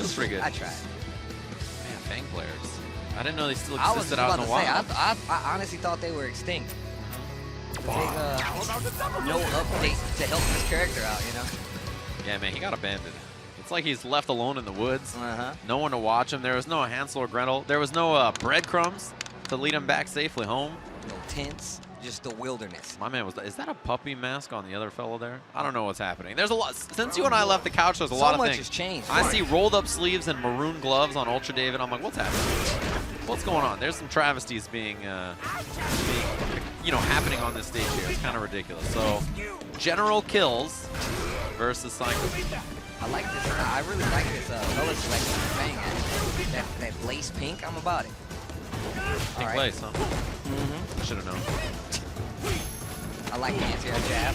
was pretty good. I tried. Man, Fang players. I didn't know they still I was existed about out in to the say, wild. I honestly thought they were extinct. Big, no update to help this character out, you know? Yeah, man, he got abandoned. It's like he's left alone in the woods. Uh-huh. No one to watch him. There was no Hansel or Gretel. There was no breadcrumbs to lead him back safely home. No tents, just the wilderness. My man, is that a puppy mask on the other fellow there? I don't know what's happening. There's a lot. Since you and I left the couch, there's a lot of things. So much has changed. I see rolled up sleeves and maroon gloves on Ultra David. I'm like, what's happening? What's going on? There's some travesties being happening on this stage here. It's kind of ridiculous. So, General Kills versus Psycho. I like this. I really like this color selection thing. That lace pink, I'm about it. Pink lace, huh? Mm-hmm. I should have known. I like the anti-air jab.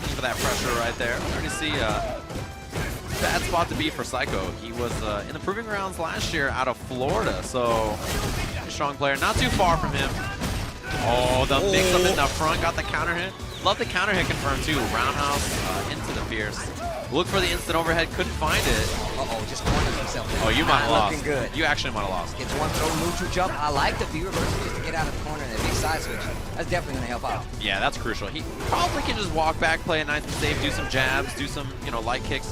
For that pressure right there. I already see bad spot to be for Psycho. He was in the Proving Grounds last year out of Florida, so strong player. Not too far from him. Oh, the mix-up in the front, got the counter hit. Love the counter hit confirmed too. Roundhouse into the Pierce. Look for the instant overhead, couldn't find it. Uh-oh, just cornered himself. Oh, you might have lost. Looking good. You actually might have lost. Gets one throw, neutral jump. I like the V reversal just to get out of the corner and that big side switch. That's definitely going to help out. Yeah, that's crucial. He probably can just walk back, play it nice and safe, do some jabs, do some, light kicks.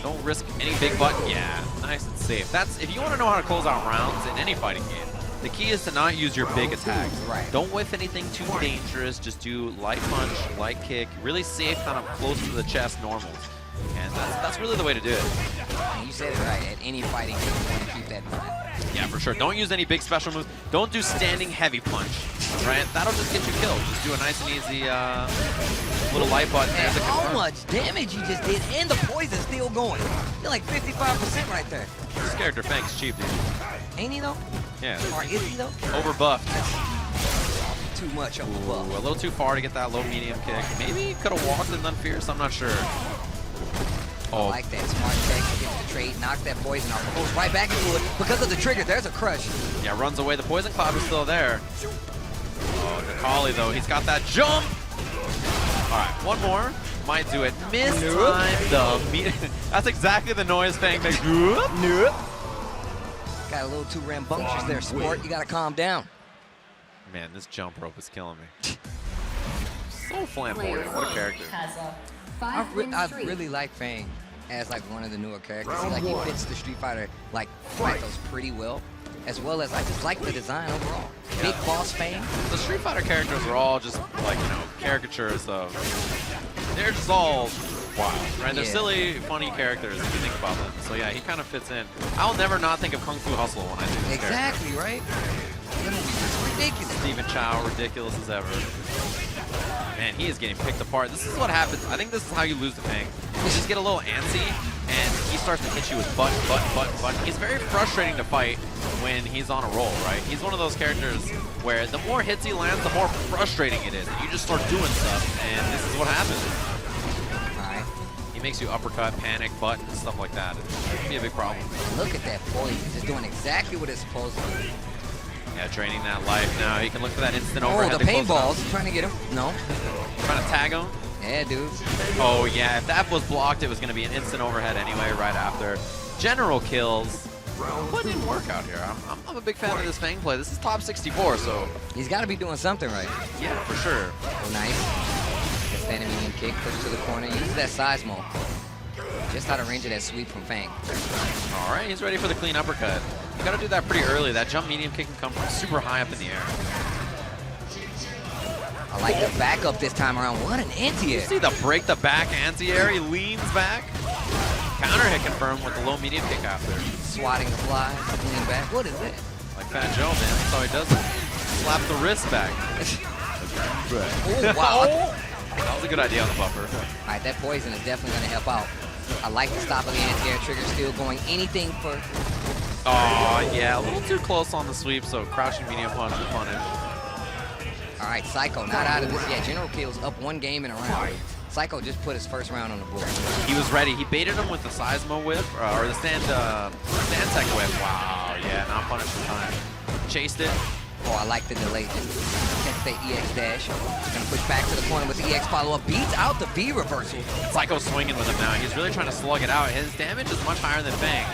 Don't risk any big button. Yeah, nice and safe. That's if you want to know how to close out rounds in any fighting game. The key is to not use your big attacks. Right. Don't whiff anything too dangerous. Just do light punch, light kick, really safe, kind of close to the chest normals. And that's really the way to do it. And you said it right. At any fighting game, you want to keep that in mind. Yeah, for sure. Don't use any big special moves. Don't do standing heavy punch, right? That'll just get you killed. Just do a nice and easy little light button. And how much damage you just did, and the poison's still going. You're like 55% right there. This character Fang's cheap, dude. Ain't he though? Yeah. Or is he though? Overbuffed. Too much overbuffed. A little too far to get that low medium kick. Maybe he could have walked and done fierce. I'm not sure. I like that smart tech, gets the trade, knocks that poison off, goes right back into it because of the trigger. There's a crush. Yeah, runs away. The poison cloud is still there. Oh, Nikali though, he's got that jump. All right, one more. Might do it. Missed time. That's exactly the noise Fang makes. Nope. Got a little too rambunctious there, sport. You got to calm down. Man, this jump rope is killing me. So flamboyant. What a character. I really like Fang as like one of the newer characters. He fits the Street Fighter mythos pretty well as I just like the design overall. Yeah. Big boss Fang. The Street Fighter characters are all just like caricatures of. They're just all wild, right? They're silly, funny characters if you think about them. So yeah, he kind of fits in. I'll never not think of Kung Fu Hustle when I do this Exactly, right? It's ridiculous. Stephen Chow, ridiculous as ever. Man, he is getting picked apart. This is what happens. I think this is how you lose to Fang. You just get a little antsy, and he starts to hit you with button. He's very frustrating to fight when he's on a roll, right? He's one of those characters where the more hits he lands, the more frustrating it is. You just start doing stuff, and this is what happens. He makes you uppercut, panic, button, stuff like that. It can be a big problem. Look at that poison. It's doing exactly what it's supposed to do. Yeah, draining that life now. He can look for that instant overhead. Oh, the paintballs. Trying to get him. No. Trying to tag him. Yeah, dude. Oh, yeah. If that was blocked, it was going to be an instant overhead anyway right after. General Kills. What didn't work out here? I'm a big fan of this Fang play. This is top 64, so. He's got to be doing something right. Yeah, for sure. Oh, nice. Standing medium kick, push to the corner, use that seismo. Just out of range of that sweep from Fang. All right, he's ready for the clean uppercut. You got to do that pretty early. That jump medium kick can come from super high up in the air. I like the back up this time around. What an anti-air. You see the break the back anti-air? He leans back. Counter hit confirmed with the low medium kick after. Swatting the fly, leaning back. What is it? Like Fat Joe, man. That's how he does it. Slap the wrist back. Oh, wow. That was a good idea on the buffer. All right, that poison is definitely going to help out. I like the stop of the anti-air trigger, still going anything for... Oh, yeah, a little too close on the sweep, so crouching medium punch to punish. All right, Psycho not out of this yet. General Kills up one game in a round. Psycho just put his first round on the board. He was ready. He baited him with the Seismo whip, or the stand tech whip. Wow, yeah, not punished in time. Chased it. Oh, I like the delay. Just Stay EX dash. Gonna push back to the corner with the EX follow-up. Beats out the V reversal. Psycho's swinging with him now. He's really trying to slug it out. His damage is much higher than Fang.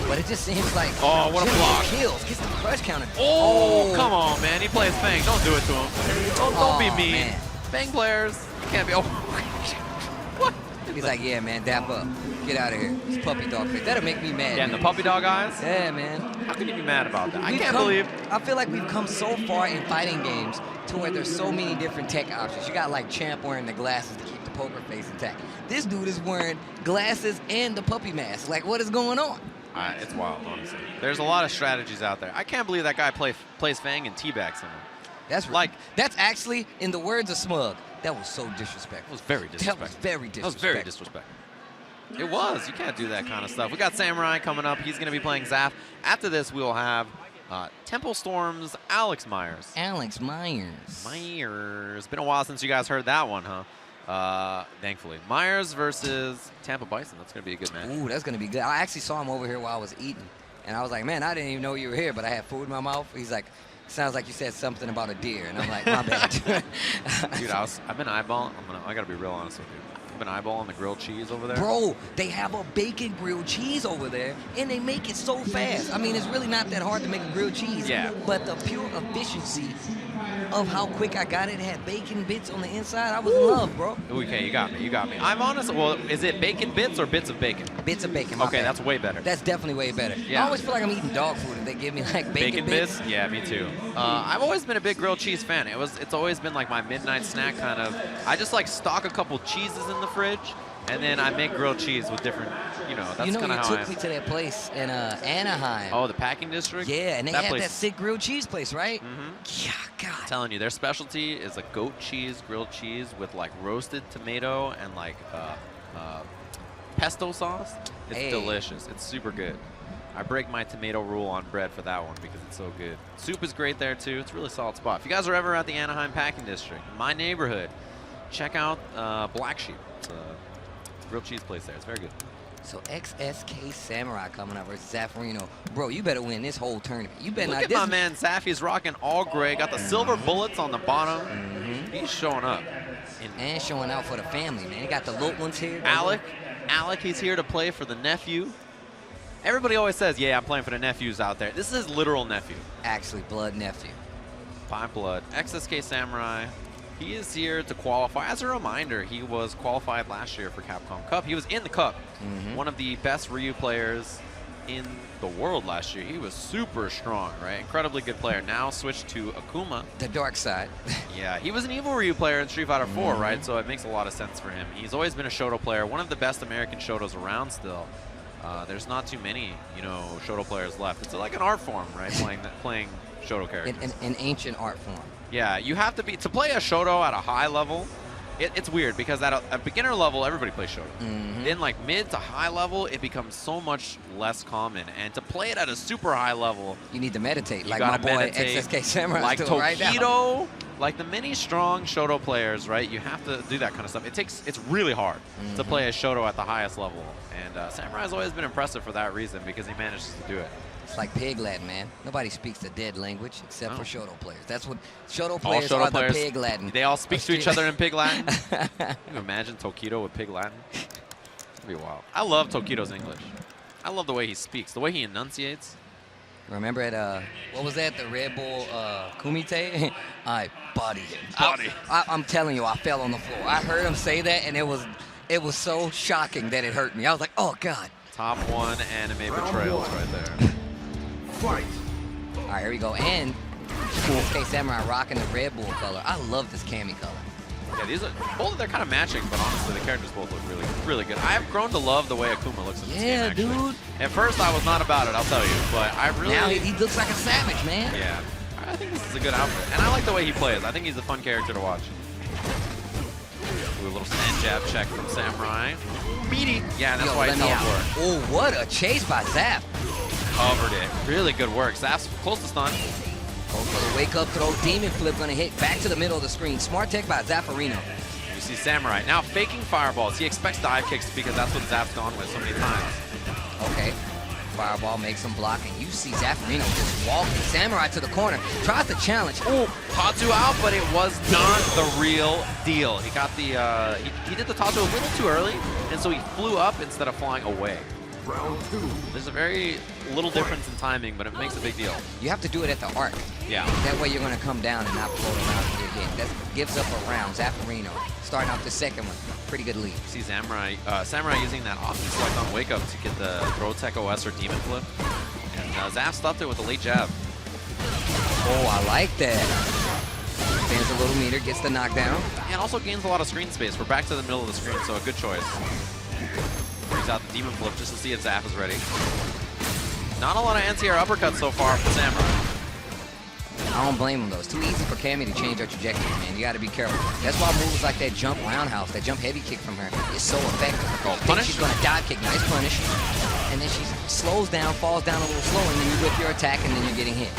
But it just seems like oh, what a block. Kills, gets the crush counter. Oh, come on, man. He plays Fang. Don't do it to him. Don't be mean. Man. Fang players, you can't be. Oh, what? He's like, yeah, man, dap up. Get out of here. It's puppy dog face. That'll make me mad. Yeah, and the puppy dog eyes? Yeah, man. How can you be mad about that? I can't believe. I feel like we've come so far in fighting games to where there's so many different tech options. You got like Champ wearing the glasses to keep the poker face intact. This dude is wearing glasses and the puppy mask. Like, what is going on? It's wild, honestly. There's a lot of strategies out there. I can't believe that guy plays Fang and teabags someone. That's actually, in the words of Smug, that was so disrespectful. It was very disrespectful. That was very disrespectful. That was very disrespectful. It was. You can't do that kind of stuff. We got Samurai coming up. He's going to be playing Zaf. After this, we will have Temple Storm's Alex Myers. Alex Myers. Myers. Been a while since you guys heard that one, huh? Thankfully. Myers versus Tampa Bison. That's going to be a good match. Ooh, that's going to be good. I actually saw him over here while I was eating. And I was like, man, I didn't even know you were here, but I had food in my mouth. He's like, sounds like you said something about a deer. And I'm like, my bad. Dude, I've been eyeballing. I got to be real honest with you. I've been eyeballing the grilled cheese over there. Bro, they have a bacon grilled cheese over there, and they make it so fast. I mean, it's really not that hard to make a grilled cheese. Yeah. But the pure efficiency of how quick I got it, it had bacon bits on the inside. I was in love, bro. Okay, you got me. You got me. I'm honest. Well, is it bacon bits or bits of bacon? Bits of bacon. Okay, that's way better. That's definitely way better. Yeah. I always feel like I'm eating dog food if they give me like bacon bits. Yeah, me too. I've always been a big grilled cheese fan. It's always been like my midnight snack kind of. I just like stock a couple cheeses in the fridge, and then I make grilled cheese with different. That's kind of how I am. You took me to that place in Anaheim. Oh, the packing district. Yeah, and they had that sick grilled cheese place, right? Mm-hmm. Yeah, God. I'm telling you, their specialty is a goat cheese, grilled cheese with like roasted tomato and like pesto sauce. It's delicious. It's super good. I break my tomato rule on bread for that one because it's so good. Soup is great there too. It's a really solid spot. If you guys are ever at the Anaheim packing district, my neighborhood, check out Black Sheep. It's a grilled cheese place there. It's very good. So XSK Samurai coming up versus Zaffarino. Bro, you better win this whole tournament. You better Look at my man Zaf. He's rocking all gray. Got the silver bullets on the bottom. He's showing up. And showing out for the family, man. He got the little ones here. Alec, he's here to play for the nephew. Everybody always says, yeah, I'm playing for the nephews out there. This is his literal nephew. Actually, blood nephew. By blood. XSK Samurai. He is here to qualify. As a reminder, he was qualified last year for Capcom Cup. He was in the Cup. One of the best Ryu players in the world last year. He was super strong, right? Incredibly good player. Now switched to Akuma. The dark side. Yeah, he was an evil Ryu player in Street Fighter 4, right? So it makes a lot of sense for him. He's always been a Shoto player, one of the best American Shotos around still. There's not too many, Shoto players left. It's like an art form, right? Playing Shoto characters. An ancient art form. Yeah, you have to play a Shoto at a high level. It's weird because at a beginner level, everybody plays Shoto. Then like mid to high level, it becomes so much less common. And to play it at a super high level, you need to meditate, like my boy XSK Samurai like doing right now. Tokido, like the many strong Shoto players, right? You have to do that kind of stuff. It's really hard to play a Shoto at the highest level. And Samurai's always been impressive for that reason because he manages to do it. It's like Pig Latin, man. Nobody speaks the dead language except for Shoto players. That's what Shoto players are, the Pig Latin. They all speak to each other in Pig Latin. Can you imagine Tokido with Pig Latin? It'd be wild. I love Tokido's English. I love the way he speaks, the way he enunciates. Remember at, what was that, the Red Bull Kumite? I bodied him. I'm telling you, I fell on the floor. I heard him say that, and it was so shocking that it hurt me. I was like, oh, God. Top 1 anime betrayals right there. Fight. All right, here we go. And XSK Samurai rocking the Red Bull color. I love this cami color. Yeah, both they're kind of matching, but honestly, the characters both look really, really good. I've grown to love the way Akuma looks in this game, actually. Dude. At first, I was not about it, I'll tell you, but I really... Now he looks like a savage, man. Yeah, I think this is a good outfit, and I like the way he plays. I think he's a fun character to watch. Do a little stand jab check from Samurai. Meaty. Yeah, and that's why he teleported. Oh, what a chase by Zaf. Covered it. Really good work. Zaf's close to stun. Oh, wake up throw, demon flip gonna hit back to the middle of the screen. Smart tech by Zaffarino. You see Samurai now faking fireballs. He expects dive kicks because that's what Zaf's gone with so many times. Okay. fireball, makes him block, and you see Zaffarino just walking Samurai to the corner, tries to challenge. Oh, Tatsu out, but it was not the real deal. He got the, he did the Tatsu a little too early, and so he flew up instead of flying away. Round 2. There's a very little difference in timing, but it makes a big deal. You have to do it at the arc. Yeah. That way you're going to come down and not float around again. That gives up a round. Zaffarino starting off the second one. Pretty good lead. See Samurai using that option select on wake up to get the throw tech OS or demon flip. And Zaf stuffed it with a late jab. Oh, I like that. Stands a little meter, gets the knockdown. And also gains a lot of screen space. We're back to the middle of the screen, so a good choice. Brings out the demon flip just to see if Zaf is ready. Not a lot of anti-air uppercuts so far from Samurai. I don't blame him though. It's too easy for Cammy to change her trajectory, man. You got to be careful. That's why moves like that jump roundhouse, that jump heavy kick from her is so effective. Oh, You think punish? she's going to dive kick, nice punish. And then she slows down, falls down a little slow, and then you whip your attack, and then you're getting hit.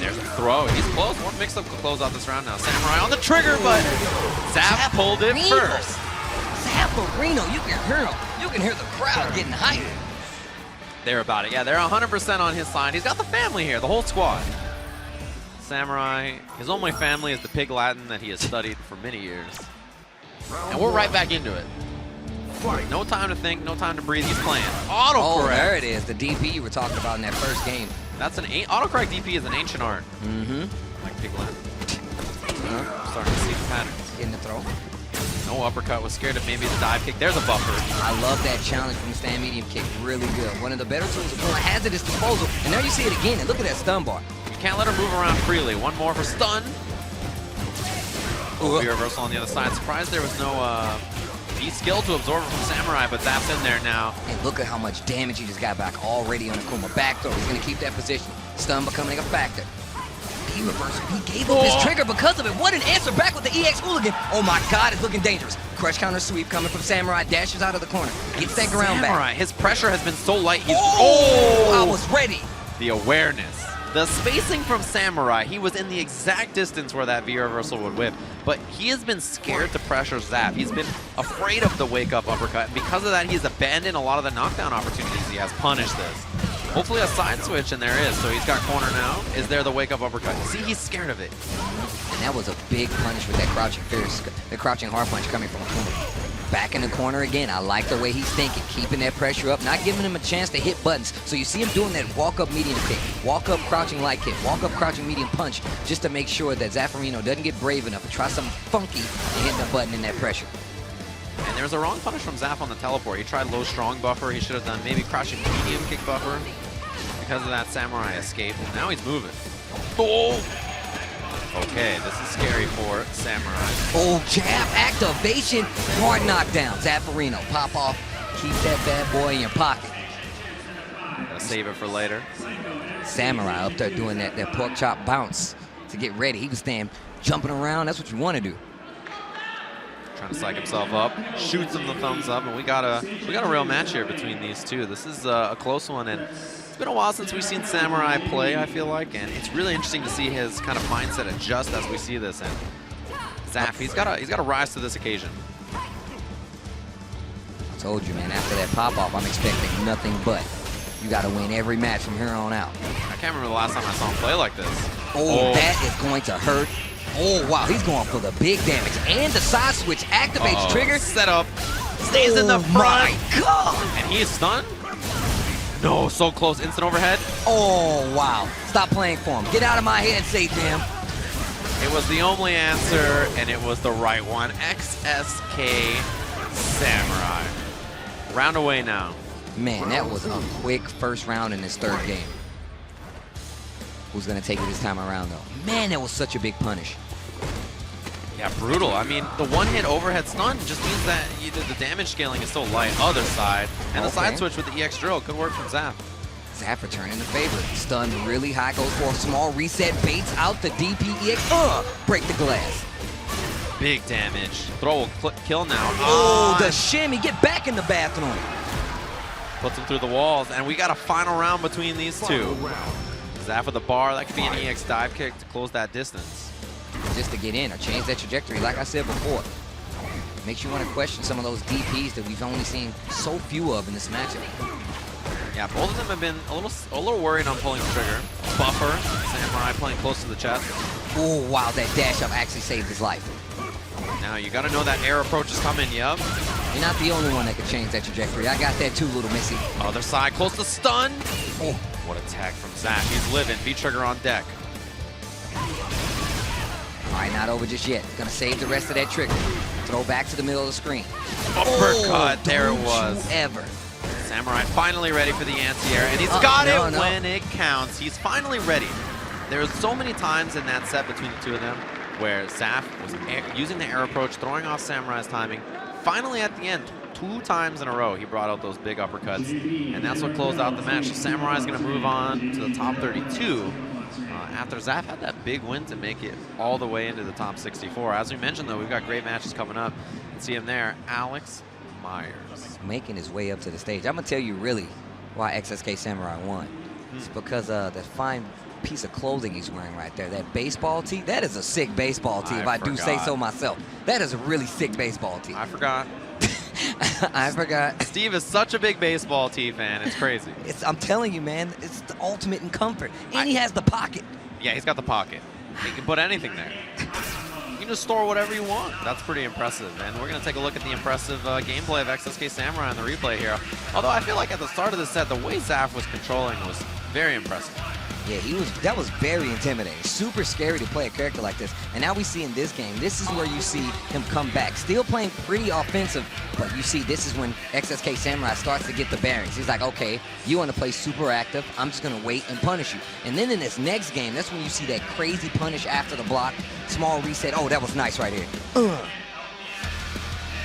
There's a throw. He's close. One mix-up could close out this round now. Samurai on the trigger, but Zaf pulled it first. Zaffarino, you can hear him. You can hear the crowd getting hyped. They're about it. Yeah, they're 100% on his side. He's got the family here, the whole squad. Samurai, his only family is the Pig Latin that he has studied for many years. And we're right back into it. No time to think, no time to breathe. He's playing. Autocorrect. Oh, there it is. The DP you were talking about in that first game. That's an autocorrect DP is an ancient art. Mm-hmm. Like Pig Latin. Starting to see the patterns. Getting the throw. No uppercut. Was scared of maybe the dive kick. There's a buffer. I love that challenge from the stand medium kick. Really good. One of the better tools of pulling has at his disposal. And there you see it again. And look at that stun bar. You can't let her move around freely. One more for stun. Ooh. Reversal on the other side. Surprised there was no skill to absorb it from Samurai, but that's in there now. And look at how much damage he just got back already on Akuma. Back throw. He's going to keep that position. Stun becoming a factor. He reversal. He gave up his trigger because of it. What an answer back with the EX Hooligan. Oh my God, it's looking dangerous. Crush counter sweep coming from Samurai. Dashes out of the corner. Gets that ground Samurai, back. his pressure has been so light. He's I was ready. The awareness. The spacing from Samurai, he was in the exact distance where that V reversal would whip, but he has been scared to pressure Zaf. He's been afraid of the wake-up uppercut, and because of that, he's abandoned a lot of the knockdown opportunities he has. Punished this. Hopefully a side switch, and there is. So he's got corner now. Is there the wake-up uppercut? See, he's scared of it. And that was a big punish with that crouching fierce, the crouching hard punch coming from Akuma. Back in the corner again. I like the way he's thinking, keeping that pressure up, not giving him a chance to hit buttons. So you see him doing that walk-up medium kick, walk-up crouching light kick, walk-up crouching medium punch, just to make sure that Zaffarino doesn't get brave enough to try something funky and hit the button in that pressure. And there's a wrong punish from Zaf on the teleport. He tried low strong buffer. He should have done maybe crouching medium kick buffer. Because of that, Samurai escaped, and now he's moving. Oh! Okay, this is scary for Samurai. Oh, jab activation, hard knockdown. Zaffarino, pop off, keep that bad boy in your pocket. Gotta save it for later. Samurai up there doing that pork chop bounce to get ready. He was staying jumping around. That's what you want to do. Trying to psych himself up, shoots him the thumbs up, and we got a real match here between these two. This is a close one, and it's been a while since we've seen Samurai play, I feel like, and it's really interesting to see his kind of mindset adjust as we see this. And Zaf, he's got to rise to this occasion. I told you, man, after that pop-off, I'm expecting nothing but you got to win every match from here on out. I can't remember the last time I saw him play like this. Oh, that is going to hurt. Oh, wow, he's going for the big damage. And the side switch activates trigger. Set up, stays in the front. My God. And he is stunned? No, so close, instant overhead. Oh, wow. Stop playing for him. Get out of my head, Satan. It was the only answer, and it was the right one. XSK Samurai. Round away now. Man, that was a quick first round in this third game. Who's going to take it this time around, though? Man, that was such a big punish. Yeah, brutal. I mean, the one-hit overhead stun just means that the damage scaling is so light. Other side. And the side switch with the EX drill. Good work from Zaf. Zaf returning the favor. Stun really high, goes for a small reset, baits out the DPEX. Break the glass. Big damage. Throw will kill now. Oh, the shimmy. Get back in the bathroom. Puts him through the walls. And we got a final round between these two. Zaf with the bar. That could be an EX dive kick to close that distance. Just to get in or change that trajectory, like I said before. Makes you want to question some of those DPs that we've only seen so few of in this matchup. Yeah, both of them have been a little worried on pulling the trigger. Buffer, Samurai playing close to the chest. Oh, wow, that dash up actually saved his life. Now you gotta know that air approach is coming, yup. You're not the only one that could change that trajectory. I got that too, little missy. Other side, close to stun. Oh. What a tag from Zach. He's living. V-trigger on deck. All right, not over just yet. Gonna save the rest of that trigger. Throw back to the middle of the screen. Uppercut, there it was. Ever. Samurai finally ready for the anti-air, and he's got it when it counts. He's finally ready. There were so many times in that set between the two of them where Zaf was using the air approach, throwing off Samurai's timing. Finally, at the end, 2 times in a row, he brought out those big uppercuts, and that's what closed out the match. So Samurai's going to move on to the top 32 after Zaf had that big win to make it all the way into the top 64. As we mentioned, though, we've got great matches coming up. You can see him there, Alex Myers. Making his way up to the stage. I'm going to tell you really why XSK Samurai won. It's because that fine piece of clothing he's wearing right there, that baseball tee, that is a sick baseball tee, if I do say so myself. That is a really sick baseball tee. I forgot. I forgot. Steve is such a big baseball tee fan, it's crazy. I'm telling you, man, it's the ultimate in comfort. And he has the pocket. Yeah, he's got the pocket. He can put anything there. You can just store whatever you want. That's pretty impressive. And we're going to take a look at the impressive gameplay of XSK Samurai in the replay here. Although I feel like at the start of the set, the way Zaf was controlling was very impressive. Yeah, that was very intimidating. Super scary to play a character like this. And now we see in this game, this is where you see him come back. Still playing pretty offensive, but you see this is when XSK Samurai starts to get the bearings. He's like, okay, you want to play super active, I'm just going to wait and punish you. And then in this next game, that's when you see that crazy punish after the block, small reset. Oh, that was nice right here.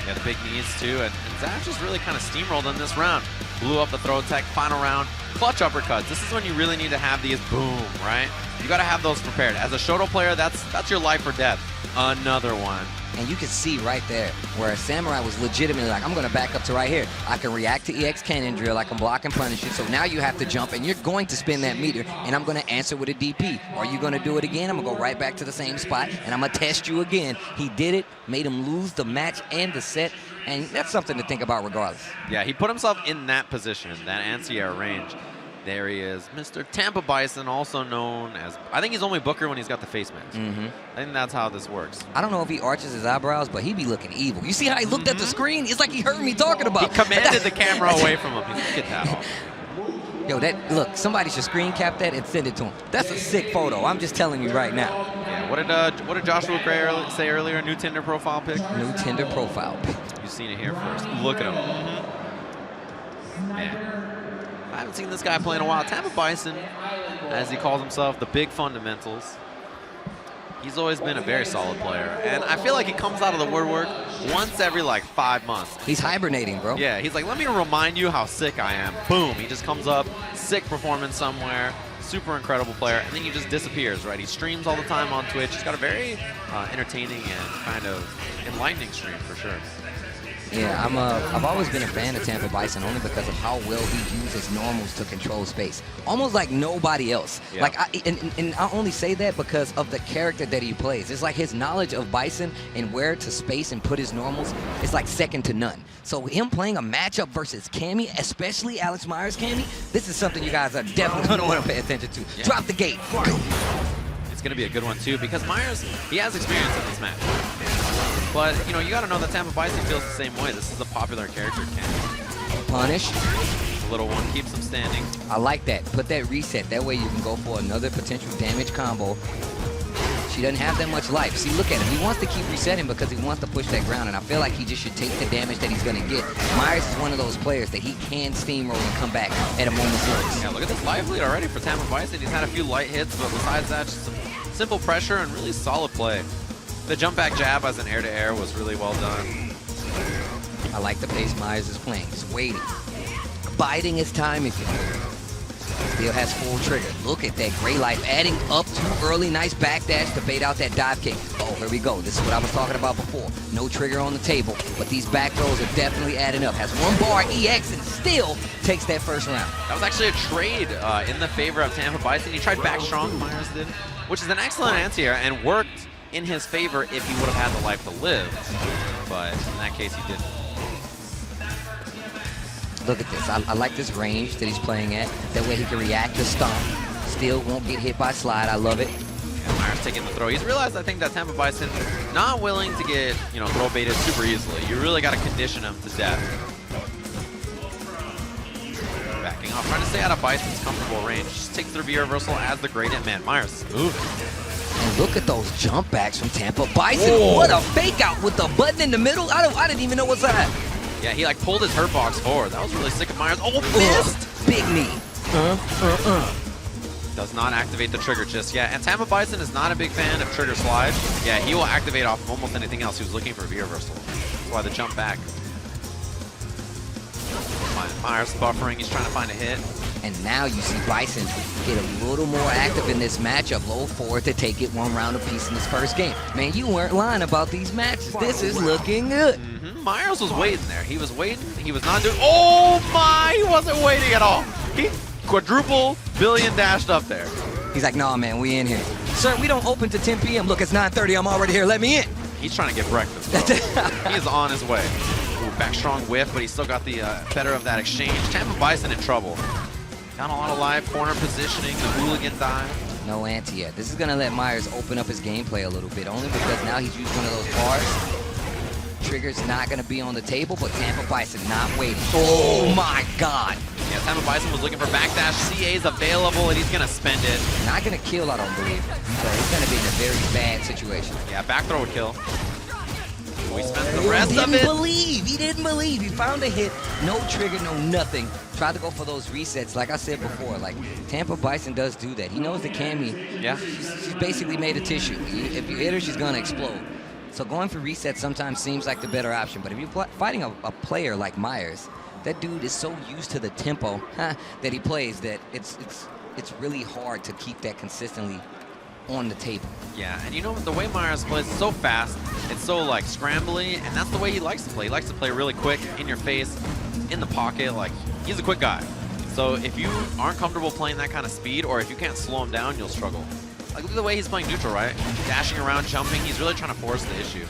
Yeah, the big knees too, and Zaf just really kind of steamrolled in this round. Blew up the throw tech, final round, clutch uppercuts. This is when you really need to have these boom, right? You got to have those prepared. As a Shoto player, that's your life or death. Another one. And you can see right there where Samurai was legitimately like, I'm going to back up to right here. I can react to EX cannon drill, I can block and punish it. So now you have to jump, and you're going to spin that meter, and I'm going to answer with a DP. Are you going to do it again? I'm going to go right back to the same spot, and I'm going to test you again. He did it, made him lose the match and the set, and that's something to think about regardless. Yeah, he put himself in that position, that anti-air range. There he is, Mr. Tampa Bison, also known as, I think he's only Booker when he's got the face mask. I think that's how this works. I don't know if he arches his eyebrows, but he be looking evil. You see how he looked at the screen? It's like he heard me talking about it. He commanded the camera away from him. He's like, get that off. Yo, look, somebody should screen cap that and send it to him. That's a sick photo. I'm just telling you right now. Yeah, what did Joshua Gray say earlier? New Tinder profile pic? New Tinder profile pic. You've seen it here first. Look at him. Man. I haven't seen this guy play in a while. Tampa Bison, as he calls himself, the big fundamentals. He's always been a very solid player. And I feel like he comes out of the woodwork once every like 5 months. He's hibernating, bro. Yeah, he's like, let me remind you how sick I am. Boom, he just comes up, sick performance somewhere, super incredible player, and then he just disappears, right? He streams all the time on Twitch. He's got a very entertaining and kind of enlightening stream for sure. Yeah, I've always been a fan of Tampa Bison only because of how well he uses normals to control space. Almost like nobody else. Yeah. Like, and I only say that because of the character that he plays. It's like his knowledge of Bison and where to space and put his normals is like second to none. So him playing a matchup versus Cammy, especially Alex Myers Cammy, this is something you guys are definitely going to want to pay attention to. Yeah. Drop the gate. Go. It's going to be a good one too because Myers, he has experience in this match. But, you know, you got to know that Tampa Bison feels the same way. This is a popular character, Ken. Punish. The little one keeps him standing. I like that. Put that reset. That way you can go for another potential damage combo. She doesn't have that much life. See, look at him. He wants to keep resetting because he wants to push that ground, and I feel like he just should take the damage that he's going to get. Myers is one of those players that he can steamroll and come back at a moment's notice. Yeah, look at this life lead already for Tampa Bison. He's had a few light hits, but besides that, just some simple pressure and really solid play. The jump back jab as an air-to-air was really well done. I like the pace Myers is playing. He's waiting. Biding his time, if you will. Still has full trigger. Look at that gray life adding up too early. Nice backdash to bait out that dive kick. Oh, here we go. This is what I was talking about before. No trigger on the table, but these back throws are definitely adding up. Has one bar EX and still takes that first round. That was actually a trade in the favor of Tampa Bison. He tried back strong, Myers did, which is an excellent anti-air and worked in his favor if he would have had the life to live. But in that case, he didn't. Look at this. I like this range that he's playing at. That way he can react to stomp. Still won't get hit by slide. I love it. Yeah, Myers taking the throw. He's realized, I think, that Tampa Bison not willing to get, throw baited super easily. You really got to condition him to death. Backing off, trying to stay out of Bison's comfortable range. Just takes the V reversal as the gradient. Man, Myers is moving. And look at those jump backs from Tampa Bison. Whoa. What a fake out with the button in the middle. I didn't even know what's that. Yeah, he pulled his hurt box forward. That was really sick of Myers. Oh, missed! Big knee. Does not activate the trigger just yet. And Tampa Bison is not a big fan of trigger slide. Yeah, he will activate off almost anything else. He was looking for V reversal. That's why the jump back. Myers buffering. He's trying to find a hit. And now you see Bison get a little more active in this matchup. Low forward to take it 1 round apiece in this first game. Man, you weren't lying about these matches. This is looking good. Myers was waiting there. He was waiting. He was not doing. Oh my! He wasn't waiting at all. He quadruple billion dashed up there. He's like, nah, man, we in here. Sir, we don't open to 10 p.m. Look, it's 9:30. I'm already here. Let me in. He's trying to get breakfast, bro. He is on his way. Ooh, back strong whiff, but he still got the better of that exchange. Tampa Bison in trouble. Down a lot of live corner positioning, the hooligan dive. No anti yet. This is going to let Myers open up his gameplay a little bit, only because now he's used one of those bars. Trigger's not going to be on the table, but Tampa Bison not waiting. Oh my God. Yeah, Tampa Bison was looking for backdash. CA's available, and he's going to spend it. Not going to kill, I don't believe. So he's going to be in a very bad situation. Yeah, back throw would kill. We spent the rest of it. He didn't believe. He found a hit. No trigger, no nothing. Tried to go for those resets. Like I said before, Tampa Bison does do that. He knows that Cammy, yeah, she's basically made of tissue. If you hit her, she's going to explode. So going for resets sometimes seems like the better option. But if you're fighting a player like Myers, that dude is so used to the tempo that he plays that it's really hard to keep that consistently on the table. Yeah, and the way Myers plays is so fast, it's so scrambly, and that's the way he likes to play. He likes to play really quick, in your face, in the pocket. He's a quick guy. So if you aren't comfortable playing that kind of speed, or if you can't slow him down, you'll struggle. Look at the way he's playing neutral, right? Dashing around, jumping. He's really trying to force the issue.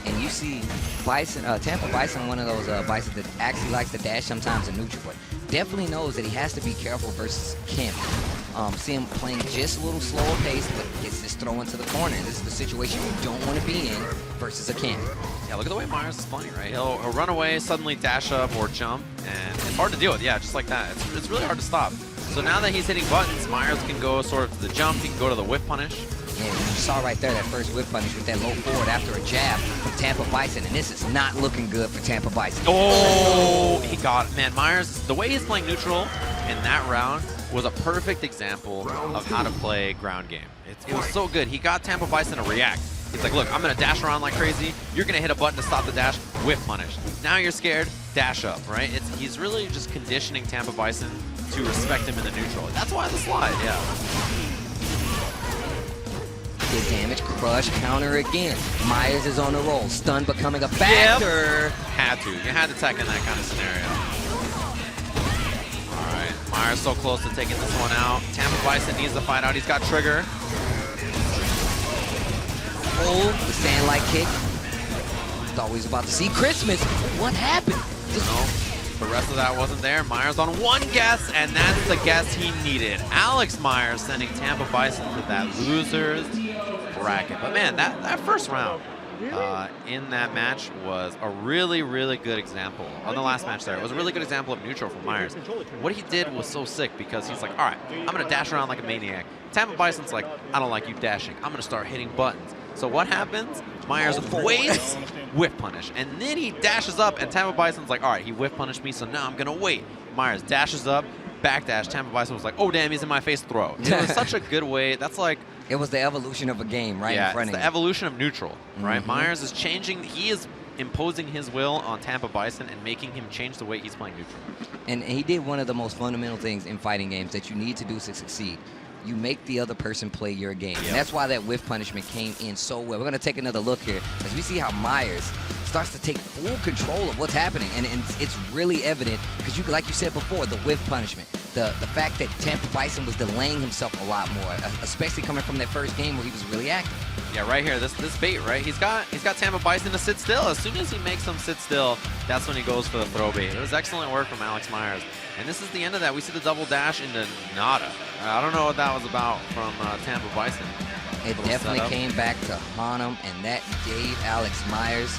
And you see Bison, Tampa Bison, one of those Bisons that actually likes to dash sometimes in neutral, but definitely knows that he has to be careful versus Cammy. See him playing just a little slower pace, but gets this throw into the corner. This is the situation you don't want to be in versus a Cammy. Yeah, look at the way Myers is playing, right? He'll run away, suddenly dash up or jump, and it's hard to deal with. Yeah, just like that. It's really hard to stop. So now that he's hitting buttons, Myers can go sort of to the jump. He can go to the whip punish. Yeah, you saw right there that first whip punish with that low forward after a jab from Tampa Bison, and this is not looking good for Tampa Bison. Oh, he got it. Man, Myers, the way he's playing neutral in that round was a perfect example of how to play ground game. It was so good. He got Tampa Bison to react. He's like, look, I'm going to dash around like crazy. You're going to hit a button to stop the dash, whip punish. Now you're scared, dash up, right? He's really just conditioning Tampa Bison to respect him in the neutral. That's why the slide, yeah. Good damage, crush, counter again. Myers is on the roll. Stun becoming a factor. Yep. Had to. You had to tech in that kind of scenario. All right, Myers so close to taking this one out. Tampa Bison needs to fight out. He's got trigger. Hold the sand-like kick. Thought we was about to see Christmas. What happened? No, the rest of that wasn't there. Myers on one guess, and that's the guess he needed. Alex Myers sending Tampa Bison to that loser's bracket. But man, that first round in that match was a really, really good example. On the last match there, it was a really good example of neutral from Myers. What he did was so sick because he's like, all right, I'm going to dash around like a maniac. Tampa Bison's like, I don't like you dashing. I'm going to start hitting buttons. So what happens? Myers waits, whiff punish, and then he dashes up, and Tampa Bison's like, all right, he whiff punished me, so now I'm going to wait. Myers dashes up, backdash. Tampa Bison was like, oh, damn, he's in my face, throw. It was such a good way. That's like... It was the evolution of a game right in front of you. Yeah, it's the evolution of neutral, right? Myers is changing. He is imposing his will on Tampa Bison and making him change the way he's playing neutral. And he did one of the most fundamental things in fighting games that you need to do to succeed. You make the other person play your game. Yep. And that's why that whiff punishment came in so well. We're going to take another look here as we see how Myers starts to take full control of what's happening. And it's really evident because, like you said before, the whiff punishment. The fact that Tampa Bison was delaying himself a lot more, especially coming from that first game where he was really active. Yeah, right here, this bait, right? He's got Tampa Bison to sit still. As soon as he makes him sit still, that's when he goes for the throw bait. It was excellent work from Alex Myers. And this is the end of that. We see the double dash into nada. I don't know what that was about from Tampa Bison. It definitely came back to haunt him, and that gave Alex Myers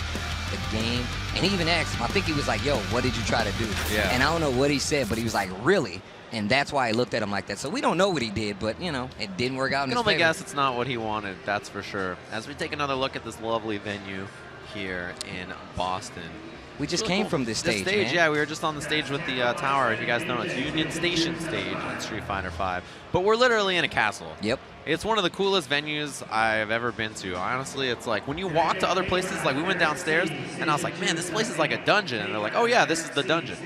the game. And he even asked him, I think he was like, yo, what did you try to do? Yeah. And I don't know what he said, but he was like, really? And that's why I looked at him like that. So we don't know what he did, but, you know, it didn't work out in his favor. I can only guess it's not what he wanted, that's for sure. As we take another look at this lovely venue here in Boston. We just came from this stage, man. Yeah, we were just on the stage with the tower. If you guys know, it's Union Station stage in Street Fighter V. But we're literally in a castle. Yep. It's one of the coolest venues I've ever been to. Honestly, it's like when you walk to other places, like we went downstairs and I was like, man, this place is like a dungeon. And they're like, oh yeah, this is the dungeon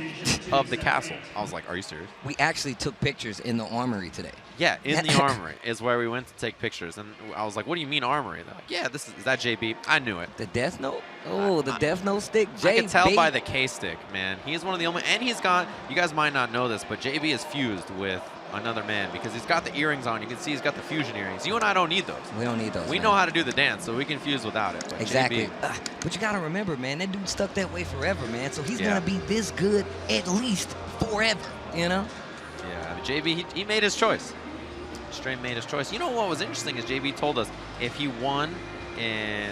of the castle. I was like, are you serious? We actually took pictures in the armory today. Yeah, in the armory is where we went to take pictures. And I was like, what do you mean armory? They're like, yeah, is that JB? I knew it. The Death Note? Oh, the Death Note stick. JB. I can tell by the K stick, man. He's one of the only, and he's got, you guys might not know this, but JB is fused with another man because he's got the earrings on. You can see he's got the fusion earrings. You and I don't need those. We don't need those. We know how to do the dance, so we can fuse without it. But exactly. JB, but you got to remember, man, that dude stuck that way forever, man. So he's going to be this good at least forever, you know? Yeah, I mean, JB, he made his choice. Straight made his choice. You know what was interesting is JB told us if he won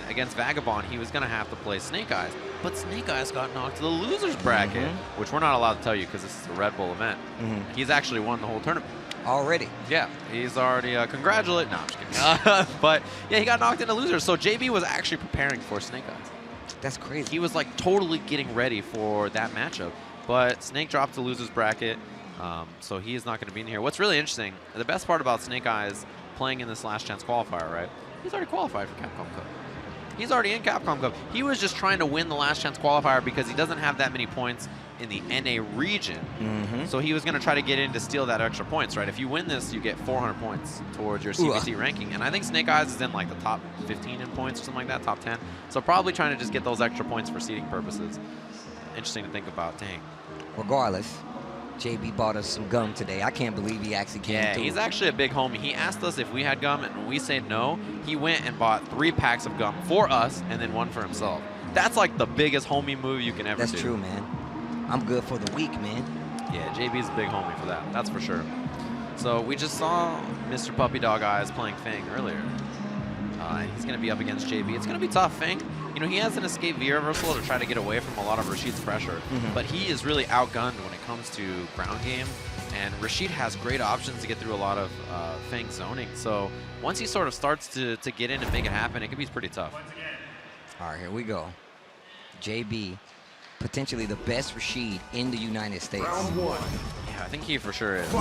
against Vagabond, he was going to have to play Snake Eyes. But Snake Eyes got knocked to the loser's bracket, which we're not allowed to tell you because this is a Red Bull event. He's actually won the whole tournament. Already? Yeah, he's already congratulated. No, I'm just kidding. But yeah, he got knocked into losers. So JB was actually preparing for Snake Eyes. That's crazy. He was like totally getting ready for that matchup. But Snake dropped the loser's bracket. So he is not going to be in here. What's really interesting, the best part about Snake Eyes playing in this last chance qualifier, right? He's already qualified for Capcom Cup. He's already in Capcom Cup. He was just trying to win the last chance qualifier because he doesn't have that many points in the NA region. So he was going to try to get in to steal that extra points, right? If you win this, you get 400 points towards your CPT ranking. And I think Snake Eyes is in like the top 15 in points or something like that, top 10. So probably trying to just get those extra points for seeding purposes. Interesting to think about. Dang. Regardless, JB bought us some gum today. I can't believe he actually came through. He's actually a big homie. He asked us if we had gum, and when we said no, he went and bought 3 packs of gum for us and then 1 for himself. That's like the biggest homie move you can ever do. That's true, man. I'm good for the week, man. Yeah, JB's a big homie for that. That's for sure. So we just saw Mr. Puppy Dog Eyes playing Fang earlier. And he's going to be up against JB. It's going to be tough. Fang, you know, he has an escape V reversal to try to get away from a lot of Rashid's pressure. But he is really outgunned when it comes to ground game. And Rashid has great options to get through a lot of Fang zoning. So once he sort of starts to get in and make it happen, it can be pretty tough. All right, here we go. JB, potentially the best Rashid in the United States. Round 1. Yeah, I think he for sure is.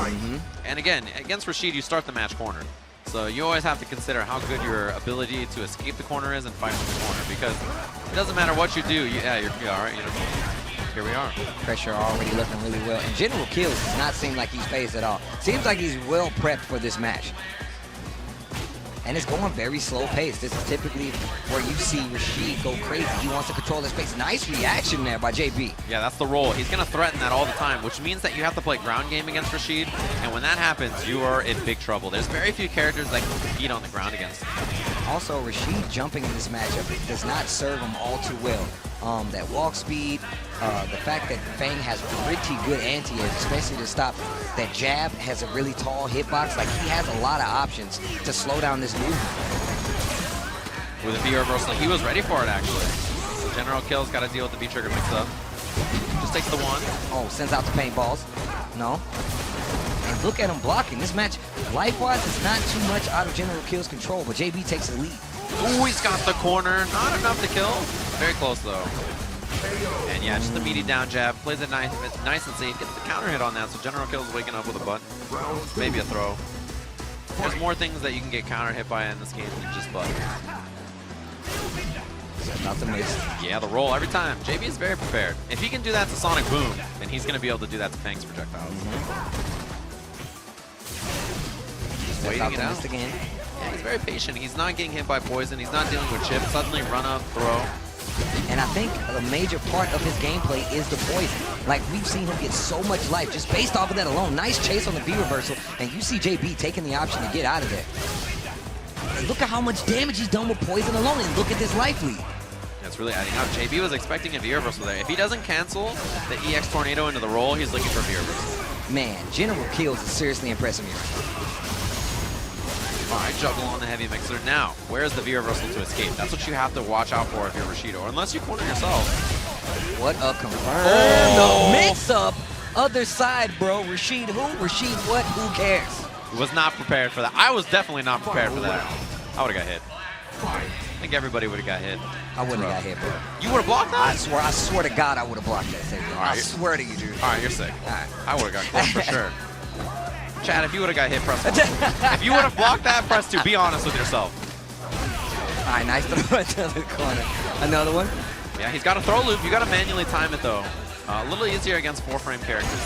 And again, against Rashid, you start the match corner. So you always have to consider how good your ability to escape the corner is and fight from the corner, because it doesn't matter what you do. You're all right. You know, here we are. Pressure already looking really well. And General Kills does not seem like he's phased at all. Seems like he's well prepped for this match. And it's going very slow pace. This is typically where you see Rashid go crazy. He wants to control his pace. Nice reaction there by JB. Yeah, that's the role. He's going to threaten that all the time, which means that you have to play ground game against Rashid. And when that happens, you are in big trouble. There's very few characters that can compete on the ground against him. Also, Rashid jumping in this matchup does not serve him all too well. That walk speed, the fact that Fang has pretty good anti-air, especially to stop that jab, has a really tall hitbox. Like, he has a lot of options to slow down this movement. With a V reversal, he was ready for it, actually. General Kill's got to deal with the V trigger mix-up. Just takes the 1. Oh, sends out the paintballs. No. And look at him blocking. This match, life-wise, is not too much out of General Kill's control, but JB takes the lead. Ooh, he's got the corner. Not enough to kill. Very close, though. And yeah, just the meaty down jab. Plays it nice and safe. Gets the counter hit on that, so General Kill's waking up with a button. Maybe a throw. There's more things that you can get counter hit by in this game than just button. Not the miss. Yeah, the roll every time. JB is very prepared. If he can do that to Sonic Boom, then he's going to be able to do that to Fang's projectiles. Just waiting it out. Yeah, he's very patient. He's not getting hit by poison. He's not dealing with chips. Suddenly run up, throw. And I think a major part of his gameplay is the poison. Like, we've seen him get so much life just based off of that alone. Nice chase on the V reversal, and you see JB taking the option to get out of there. And look at how much damage he's done with poison alone, and look at this life lead. That's really adding up. JB was expecting a V reversal there. If he doesn't cancel the EX Tornado into the roll, he's looking for V reversal. Man, General Kills is seriously impressing me. All right, juggle on the heavy mixer. Now, where's the V reversal to escape? That's what you have to watch out for if you're Rashido, or unless you corner yourself. What a confirm. The mix-up. Other side, bro. Rashid who? Rashid what? Who cares? Was not prepared for that. I was definitely not prepared for that. I would have got hit. I think everybody would have got hit. I wouldn't have got hit, bro. You would have blocked that? I swear to God, I would have blocked that. I swear to you, dude. All right, you're sick. All right. I would have got close for sure. Chad, if you would have got hit, press 1. If you would have blocked that, press 2. Be honest with yourself. All right, nice throw into the corner. Another one? Yeah, he's got a throw loop. You got to manually time it, though. A little easier against 4-frame characters.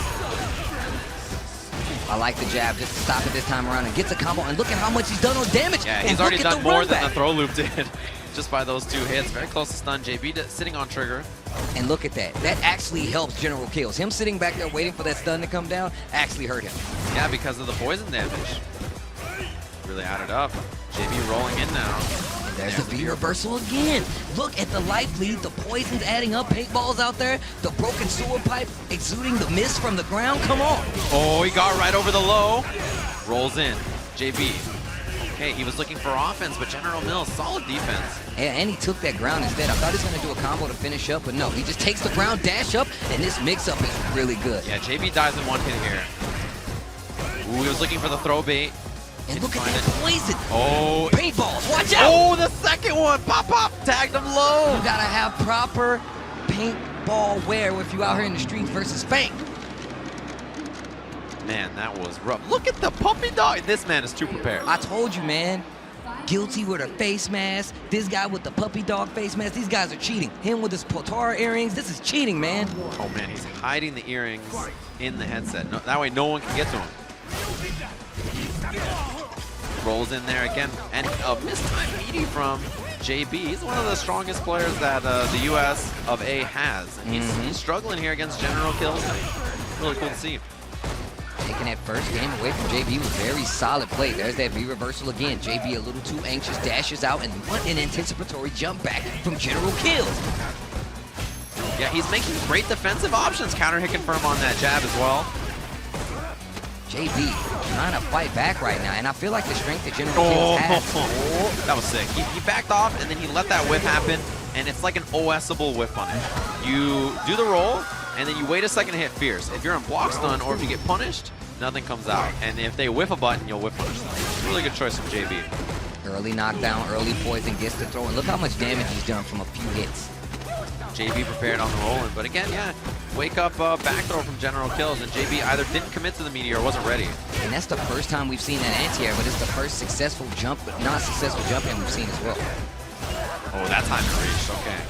I like the jab, just to stop it this time around and gets a combo. And look at how much he's done on damage. Yeah, he's already done more than the throw loop did just by those 2 hits. Very close to stun. JB sitting on trigger. And look at that. That actually helps General Kills. Him sitting back there waiting for that stun to come down actually hurt him. Yeah, because of the poison damage. Really added up. JB rolling in now. And there's the V reversal again. Look at the life lead. The poison's adding up. Paintballs out there. The broken sewer pipe exuding the mist from the ground. Come on. Oh, he got right over the low. Rolls in. JB. Okay, he was looking for offense, but General Mills, solid defense. And he took that ground instead. I thought he was going to do a combo to finish up, but no. He just takes the ground, dash up, and this mix-up is really good. Yeah, JB dies in 1 hit here. Ooh, he was looking for the throw bait. And look at that poison. Oh. Paintballs, watch out. Oh, the second one. Pop, pop. Tagged him low. You got to have proper paintball wear if you out here in the streets versus Fang. Man, that was rough. Look at the puppy dog. This man is too prepared. I told you, man. Guilty with her face mask. This guy with the puppy dog face mask. These guys are cheating. Him with his Potara earrings. This is cheating, man. Oh, man, he's hiding the earrings in the headset. No, that way no one can get to him. Rolls in there again. And a mistimed meaty from JB. He's one of the strongest players that the US of A has. And he's struggling here against General Kills. Really cool to see. Taking that first game away from JB was very solid play. There's that V reversal again. JB a little too anxious, dashes out, and what an anticipatory jump back from General Kills. Yeah, he's making great defensive options. Counter hit confirm on that jab as well. JB trying to fight back right now, and I feel like the strength that General Kills has. That was sick. He backed off, and then he let that whip happen, and it's like an OS-able whip on it. You do the roll, and then you wait a second to hit fierce. If you're in block stun or if you get punished, nothing comes out. And if they whiff a button, you'll whip punish them. Really good choice from JB. Early knockdown, early poison, gets the throw, and look how much damage he's done from a few hits. JB prepared on the roll-in, but again, yeah, wake up back throw from General Kills, and JB either didn't commit to the meteor or wasn't ready. And that's the first time we've seen that anti-air, but it's the first successful jump, but not successful jump in we've seen as well. Oh, that time it reached, okay.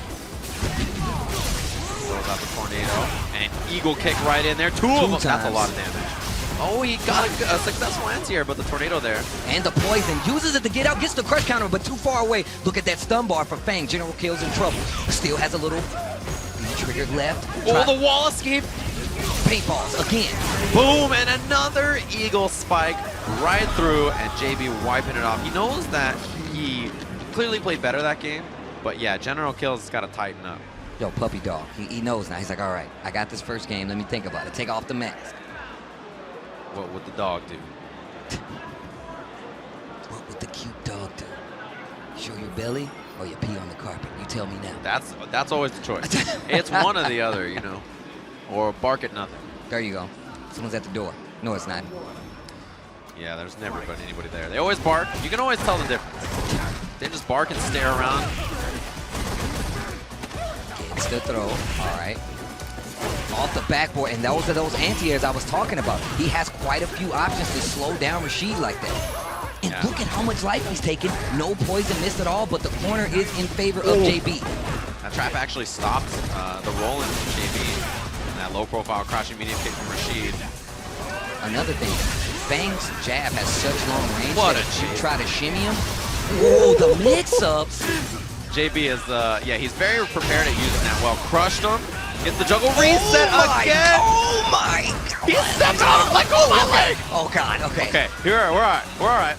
Throws out the tornado, and eagle kick right in there. Two of them, that's a lot of damage. Oh, he got a successful anti-air, but the tornado there. And the poison, uses it to get out, gets the crush counter, but too far away. Look at that stun bar for Fang. General Kills in trouble. Still has a little triggered left. Oh, the wall escape. Paintballs again. Boom, and another eagle spike right through, and JB wiping it off. He knows that he clearly played better that game, but yeah, General Kills has got to tighten up. Yo, puppy dog, he knows now. He's like, all right, I got this first game. Let me think about it. Take off the mask. What would the dog do? What would the cute dog do? Show your belly or you pee on the carpet? You tell me now. That's always the choice. It's one or the other, you know, or bark at nothing. There you go. Someone's at the door. No, it's not. Yeah, there's never been anybody there. They always bark. You can always tell the difference. They just bark and stare around. Gets the throw. All right. Off the backboard, and those are those anti-airs I was talking about. He has quite a few options to slow down Rashid like that. And look at how much life he's taken. No poison missed at all, but the corner is in favor of JB. That trap actually stopped the roll in from JB. And that low-profile crouching medium kick from Rashid. Another thing, Fang's jab has such long range What that a if you cheat. try to shimmy him, oh, the mix-ups. JB is, yeah, he's very prepared at using that well. Crushed him. Gets the juggle reset again. Oh my! He stepped on him like, oh my leg! Oh god, okay. Okay, here we're all right. We're all right.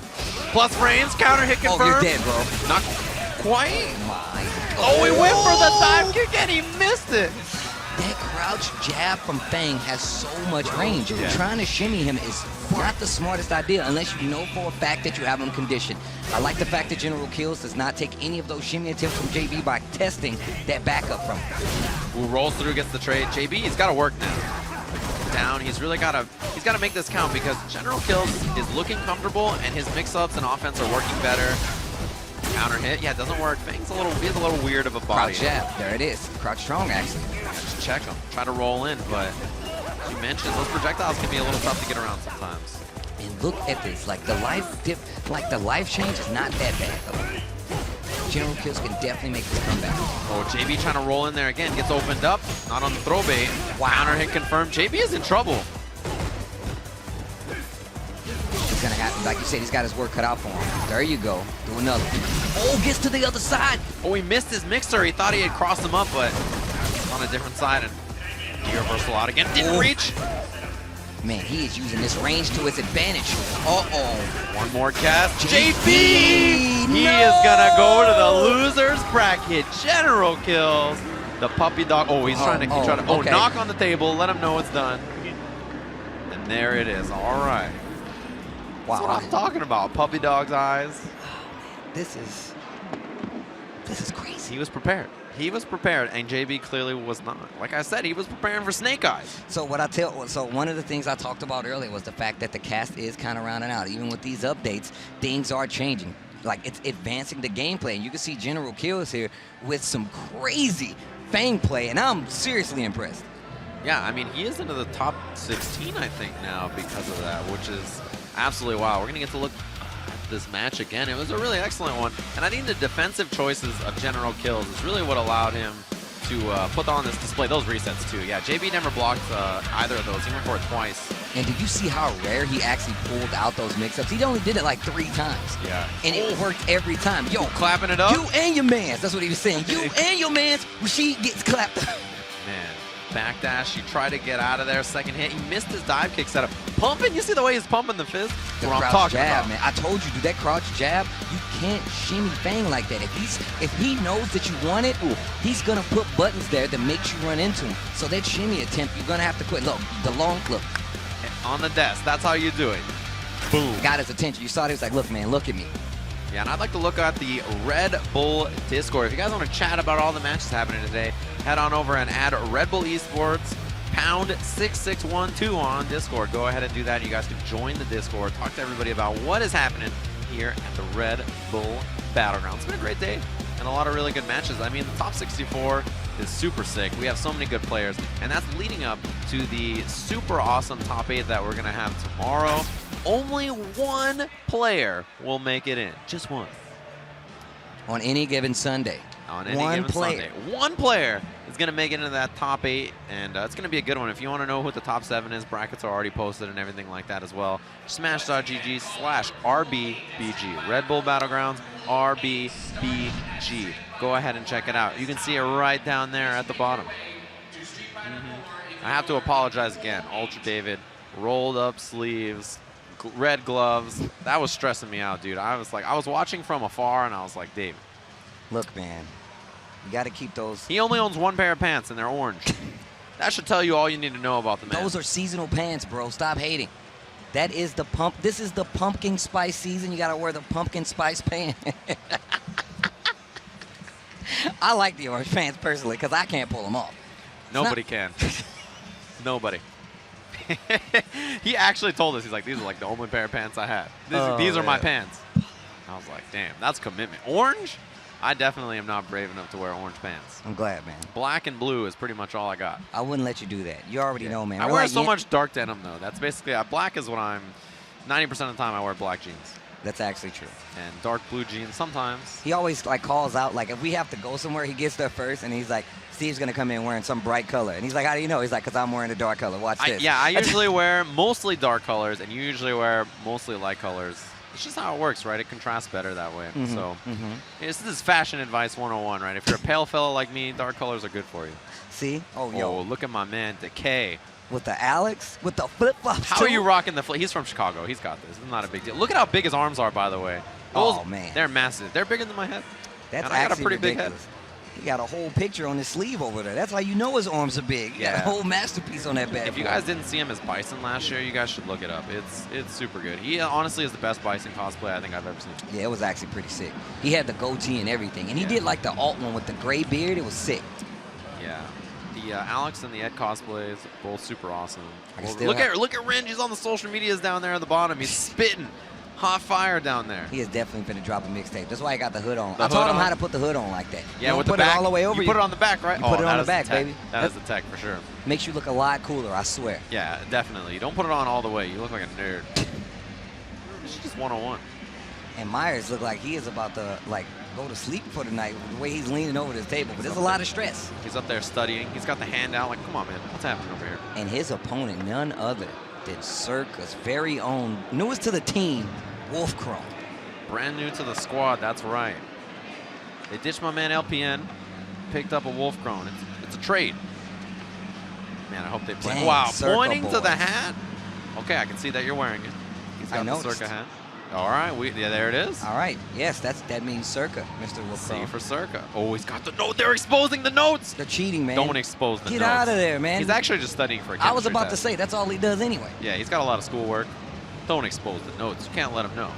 Plus frames, counter hit confirmed. Oh, you're dead, bro. Not quite. Oh my. Oh, he went for the dive kick and he missed it. That crouch jab from Fang has so much range. Yeah. Trying to shimmy him is not the smartest idea unless you know for a fact that you have him conditioned. I like the fact that General Kills does not take any of those shimmy attempts from JB by testing that backup from him. Who rolls through, gets the trade. JB, he's got to work now. Down, he's really got to make this count because General Kills is looking comfortable and his mix-ups and offense are working better. Counter hit, yeah, it doesn't work. Fang's he's a little weird of a body. Crouch jab, there it is. Crouch strong, actually. Just check him, try to roll in, but as you mentioned, those projectiles can be a little tough to get around sometimes. And look at this, like the life change is not that bad though. General Kills can definitely make this comeback. Oh, JB trying to roll in there again, gets opened up, not on the throw bait. Wow. Counter hit confirmed. JB is in trouble. He's gonna have, like you said, he's got his work cut out for him. There you go, do another. Oh, gets to the other side. Oh, he missed his mixer. He thought he had crossed him up, but on a different side. And he reversal out again. Didn't reach. Man, he is using this range to his advantage. Uh-oh. One more cast. JB! No! He is gonna go to the losers bracket. General Kills. The puppy dog. Oh, he's trying to. Okay. Knock on the table. Let him know it's done. And there it is. All right. Wow. That's what I'm talking about. Puppy dog's eyes. This is crazy. He was prepared. He was prepared, and JB clearly was not. Like I said, he was preparing for Snake Eyes. So one of the things I talked about earlier was the fact that the cast is kind of rounding out. Even with these updates, things are changing. Like, it's advancing the gameplay, and you can see General Kills here with some crazy Fang play, and I'm seriously impressed. Yeah, I mean, he is into the top 16, I think, now because of that, which is absolutely wild. We're going to get to look at this match again. It was a really excellent one, and I think the defensive choices of General Kills is really what allowed him to put on this display. Those resets, too. Yeah, JB never blocked either of those. He went for it twice. And did you see how rare he actually pulled out those mix-ups? He only did it like 3 times. Yeah. And it worked every time. Yo, clapping it up. You and your mans. That's what he was saying. You and your mans. Rashid gets clapped. Man, backdash. He tried to get out of there. Second hit. He missed his dive kick setup. Pumping. You see the way he's pumping the fist? The what I'm crouch talking jab, about. man. I told you, do that crouch jab. You can't shimmy Fang like that. If he knows that you want it, he's gonna put buttons there that makes you run into him. So that shimmy attempt, you're gonna have to quit. Look, the long look. On the desk. That's how you do it. Boom. Got his attention. You saw it. He was like, look, man, look at me. Yeah, and I'd like to look at the Red Bull Discord. If you guys want to chat about all the matches happening today, head on over and add Red Bull Esports pound 6612 on Discord. Go ahead and do that. You guys can join the Discord, talk to everybody about what is happening here at the Red Bull Battleground. It's been a great day and a lot of really good matches. I mean, the top 64 is super sick. We have so many good players, and that's leading up to the super awesome top 8 that we're going to have tomorrow. Only one player will make it in. Just one. On any given Sunday. On any given Sunday. One player is going to make it into that top 8, and it's going to be a good one. If you want to know who the top 7 is, brackets are already posted and everything like that as well. Smash.gg/RBBG. Red Bull Battlegrounds, RBBG. Go ahead and check it out. You can see it right down there at the bottom. I have to apologize again. Ultra David, rolled up sleeves, red gloves. That was stressing me out, dude. I was watching from afar, and I was like, David. Look, man, you got to keep those. He only owns one pair of pants, and they're orange. That should tell you all you need to know about the man. Those are seasonal pants, bro. Stop hating. That is the pump. This is the pumpkin spice season. You got to wear the pumpkin spice pants. I like the orange pants personally because I can't pull them off. Nobody can. Nobody. He actually told us, he's like, these are like the only pair of pants I had. These are my pants. I was like, damn, that's commitment. Orange? I definitely am not brave enough to wear orange pants. I'm glad, man. Black and blue is pretty much all I got. I wouldn't let you do that. You already know, man. I wear so much dark denim, though. That's basically, black is what 90% of the time I wear black jeans. That's actually true. And dark blue jeans sometimes. He always like calls out, like if we have to go somewhere, he gets there first, and he's like, Steve's going to come in wearing some bright color. And he's like, how do you know? He's like, because I'm wearing a dark color. Watch this. I usually wear mostly dark colors, and you usually wear mostly light colors. It's just how it works, right? It contrasts better that way. So this is fashion advice 101, right? If you're a pale fella like me, dark colors are good for you. See? Oh, yo. Look at my man, Decay. With the Alex, with the flip-flops, How are you rocking the flip? He's from Chicago. He's got this. It's not a big deal. Look at how big his arms are, by the way. Oh, man. They're massive. They're bigger than my head. That's and I got a pretty ridiculous. big head. He got a whole picture on his sleeve over there. That's how you know his arms are big. He got a whole masterpiece on that bad If you guys didn't see him as Bison last year, you guys should look it up. It's super good. He honestly is the best Bison cosplay I think I've ever seen. Yeah, it was actually pretty sick. He had the goatee and everything. And he did like the alt one with the gray beard. It was sick. Yeah. The Alex and the Ed cosplays, both super awesome. Look at Ren. He's on the social medias down there at the bottom. He's spitting hot fire down there. He is definitely finna drop a mixtape. That's why he got the hood on. I taught him how to put the hood on like that. Yeah, you with the put back. It all the way over. You put it on the back, right? You put it on the back, baby. That is the tech for sure. Makes you look a lot cooler, I swear. Yeah, definitely. You don't put it on all the way. You look like a nerd. It's just 101. And Myers looked like he is about to go to sleep for the night with the way he's leaning over this table. But there's a lot of stress. He's up there studying. He's got the hand out. Like, come on, man. What's happening over here? And his opponent, none other than Circa's very own, newest to the team, Wolf Chrome. Brand new to the squad. That's right. They ditched my man LPN, picked up a Wolf Chrome. It's a trade. Man, I hope they play. Dang, wow, Circa pointing boys. to the hat. Okay, I can see that you're wearing it. He's got the Circa hat. All right, there it is. All right, yes, that means Circa, Mr. Wolf C Chrome. for Circa. Oh, he's got the note. They're exposing the notes. They're cheating, man. Don't expose the notes. Get out of there, man. He's actually just studying for a chemistry I was about to test. say, that's all he does anyway. Yeah, he's got a lot of schoolwork. Don't expose the notes. You can't let him know.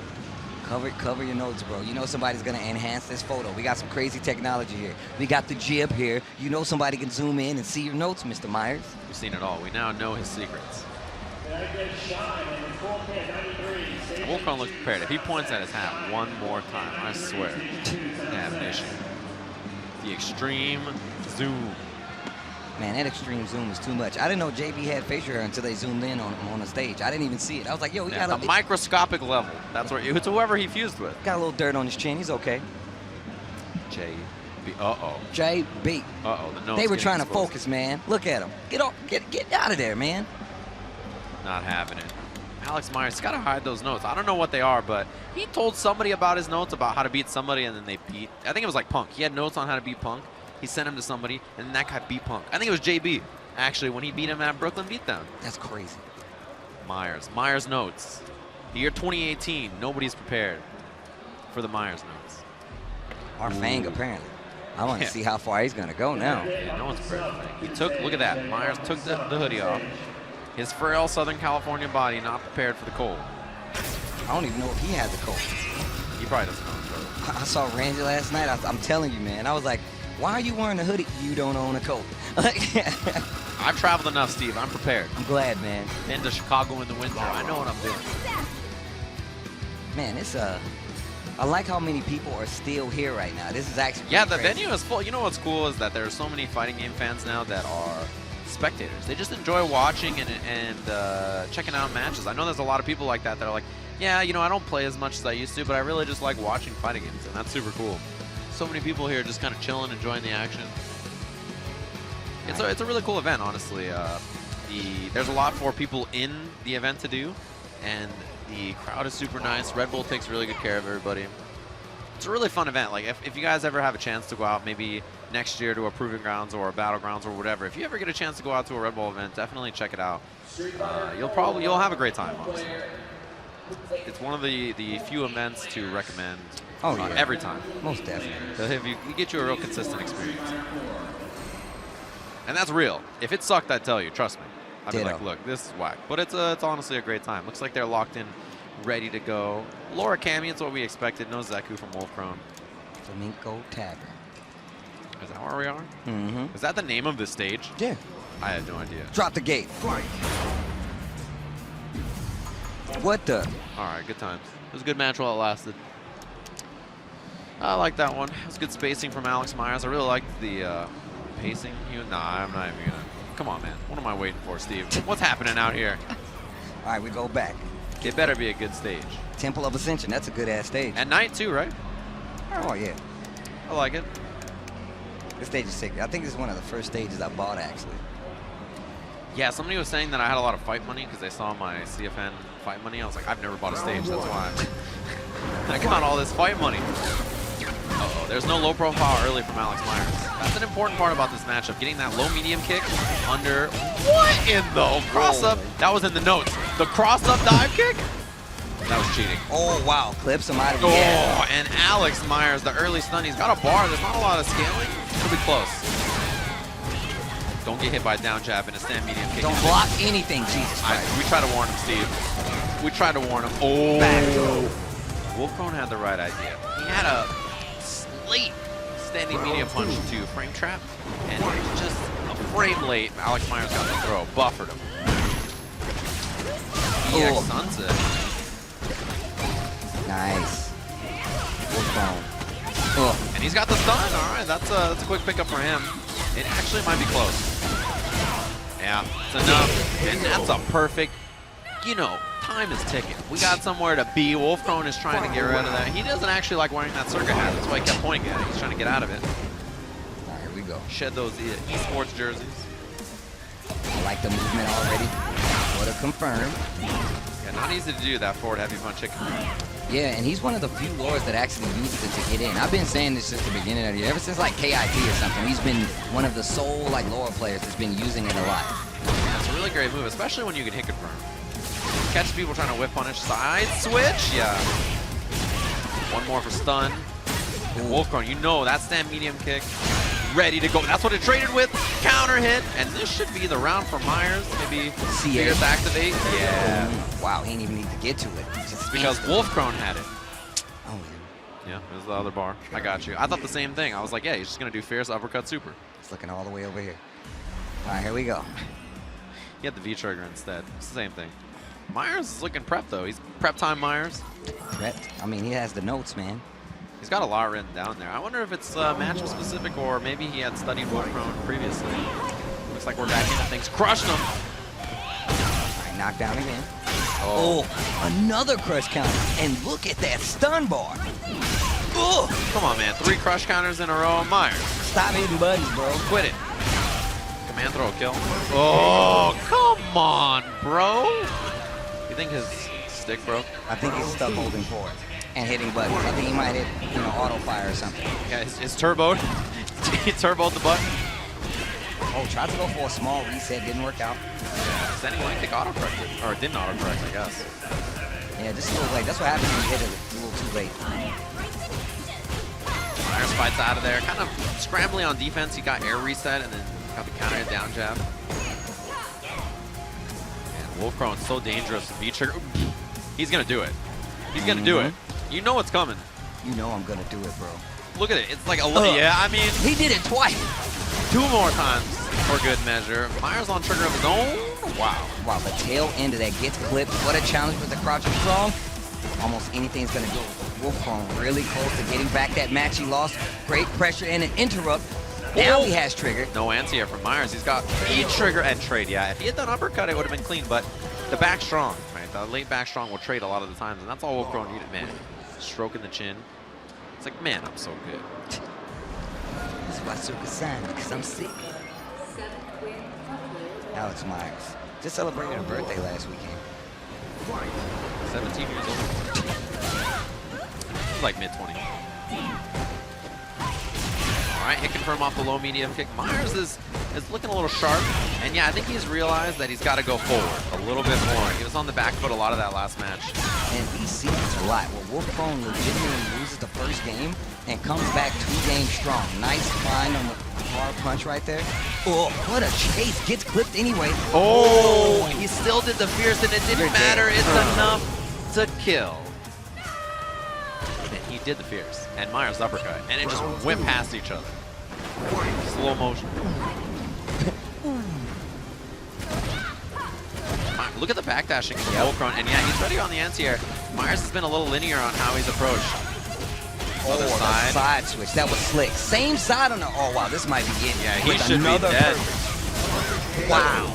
Cover your notes, bro. You know somebody's going to enhance this photo. We got some crazy technology here. We got the jib here. You know somebody can zoom in and see your notes, Mr. Myers. We've seen it all. We now know his secrets. Wolfcon looks prepared. If he points at his hat one more time, I swear, I have an issue. The extreme zoom. Man, that extreme zoom is too much. I didn't know JB had facial hair until they zoomed in on the stage. I didn't even see it. I was like, yo, he got a microscopic level. That's where it's whoever he fused with. Got a little dirt on his chin. He's okay. JB. Uh-oh. JB. Uh-oh. The nose they were trying exposed. to focus, man. Look at him. Get out of there, man. Not having it. Alex Myers, he's got to hide those notes. I don't know what they are, but he told somebody about his notes about how to beat somebody, and then they beat. I think it was like Punk. He had notes on how to beat Punk. He sent him to somebody, and then that guy beat Punk. I think it was JB, actually, when he beat him at Brooklyn Beatdown. That's crazy. Myers notes. The year 2018, nobody's prepared for the Myers notes. Our Fang, apparently. I want to see how far he's going to go now. Yeah, no one's prepared for Fang. He took, look at that. Myers took the hoodie off. His frail Southern California body not prepared for the cold. I don't even know if he has a cold. He probably doesn't know his cold. I saw Randy last night. I'm telling you, man. I was like, why are you wearing a hoodie? You don't own a coat. I've traveled enough, Steve. I'm prepared. I'm glad, man. Been to Chicago in the winter. I know what I'm doing. Man, it's I like how many people are still here right now. This is actually the crazy. venue is full. You know what's cool is that there are so many fighting game fans now that are spectators. They just enjoy watching and checking out matches. I know there's a lot of people like that are like, yeah, you know, I don't play as much as I used to, but I really just like watching fighting games, and that's super cool. So many people here just kind of chilling, enjoying the action. It's a really cool event, honestly. There's a lot for people in the event to do, and the crowd is super nice. Red Bull takes really good care of everybody. It's a really fun event. Like if you guys ever have a chance to go out, maybe next year to a Proving Grounds or a Battlegrounds or whatever, if you ever get a chance to go out to a Red Bull event, definitely check it out. You'll have a great time, honestly. It's one of the few events to recommend. Oh, yeah. Every time. Most definitely. You get you a real consistent experience. And that's real. If it sucked, I'd tell you. Trust me. I'd be like, look, this is whack. But it's honestly a great time. Looks like they're locked in, ready to go. Laura Cami, it's what we expected. No Zeku from Wolf Chrome. Flamenco Tavern. Is that where we are? Mm-hmm. Is that the name of the stage? Yeah. I had no idea. Drop the gate. What the? All right, good times. It was a good match while it lasted. I like that one. It was good spacing from Alex Myers. I really liked the pacing. Nah, I'm not even gonna. Come on, man. What am I waiting for, Steve? What's happening out here? All right, we go back. It better be a good stage. Temple of Ascension. That's a good ass stage. At night too, right? Oh yeah. I like it. This stage is sick. I think this is one of the first stages I bought actually. Yeah, somebody was saying that I had a lot of fight money because they saw my CFN fight money. I was like, I've never bought a stage, that's why. I got all this fight money. Uh-oh, there's no low profile early from Alex Myers. That's an important part about this matchup, getting that low medium kick under. What in the cross up? That was in the notes. The cross up dive kick? That was cheating. Oh, wow. Clips him out of the air. And Alex Myers, the early stun, he's got a bar. There's not a lot of scaling. It'll be close. Don't get hit by a down jab and a stand medium kick. Don't block anything, Jesus Christ. We tried to warn him, Steve. We tried to warn him. Oh. Wolfcone had the right idea. He had a late standing medium punch to frame trap, and just a frame late, Alex Myers got the throw, buffered him. EX sunset. Nice. Wolfcone. And he's got the stun. All right, that's a quick pickup for him. It actually might be close. Yeah, it's enough. And that's a perfect, you know, time is ticking. We got somewhere to be. Wolfcone is trying to get rid of that. He doesn't actually like wearing that circuit hat. That's why he kept pointing at it. He's trying to get out of it. All right, here we go. Shed those esports jerseys. I like the movement already. Would have confirmed. Yeah, not easy to do that forward heavy punch chicken. Yeah, and he's one of the few lures that actually uses it to get in. I've been saying this since the beginning of the year. Ever since like KIT or something, he's been one of the sole like lure players that's been using it a lot. Yeah, it's a really great move, especially when you can hit confirm. Catch people trying to whip punish. Side switch, yeah. One more for stun. And Wolfcone, you know that stand medium kick. Ready to go. That's what it traded with. Counter hit. And this should be the round for Myers. Maybe Fierce activate. Yeah. Wow, he didn't even need to get to it. Just because Wolfcone had it. Oh, yeah, it was the other bar. I got you. I thought the same thing. I was like, yeah, he's just going to do Fierce uppercut super. It's looking all the way over here. All right, here we go. He had the V trigger instead. It's the same thing. Myers is looking prepped, though. He's prep time Myers. Prepped? I mean, he has the notes, man. He's got a lot written down there. I wonder if it's matchup specific or maybe he had studied Wolfcone previously. Looks like we're back into things. Crushed him. All right, knockdown again. Oh, another crush counter. And look at that stun bar. Oh. Come on, man. 3 crush counters in a row on Myers. Stop hitting buttons, bro. Quit it. Command throw kill. Oh, come on, bro. You think his stick broke? I think he's stuck holding forward and hitting buttons. I think he might hit, you know, auto fire or something. Yeah, it's turboed. He turboed the button. Oh, tried to go for a small reset, didn't work out. Then he might think auto-corrected, or it didn't auto-correct, I guess. Yeah, just a little late. That's what happens when you hit it a little too late. Myers fights out of there, kind of scrambling on defense. He got air reset and then got the counter hit down jab. And Wolfcrone's so dangerous. V-trigger. He's going to do it. He's going to do it. You know what's coming. You know I'm going to do it, bro. Look at it. It's like a yeah, I mean. He did it twice. 2 more times for good measure. Myers on trigger of his own. Wow. Wow, the tail end of that gets clipped. What a challenge with the crouching strong. Almost anything's going to go. Wolfcone really close to getting back that match he lost. Great pressure and an interrupt. Now he has trigger. No anti-air from Myers. He's got trigger and trade. Yeah, if he had done uppercut, it would have been clean, but the back strong, right? The late back strong will trade a lot of the times, and that's all Wolfcone needed, man. Stroking the chin. It's like, man, I'm so good. That's why Suka signed, because I'm sick. Alex Myers just celebrated her birthday last weekend. 17 years old. He's like mid-20s. All right, hit confirm off the low medium kick. Myers is looking a little sharp, and yeah, I think he's realized that he's got to go forward a little bit more. He was on the back foot a lot of that last match. And he sees a lot. Well, Wolfcone legitimately loses the first game and comes back 2 games strong. Nice find on the hard punch right there. Oh, what a chase. Gets clipped anyway. Oh, he still did the fierce, and it didn't matter. It's enough to kill. And he did the fierce, and Myers uppercut, and it just went past each other. Slow motion. Look at the backdashing from Wolfcone, and yeah, he's ready on the anti-air. Myers has been a little linear on how he's approached. Other side. Side switch. That was slick. Same side on the. Oh wow, this might be it. Yeah, he should be dead. Wow.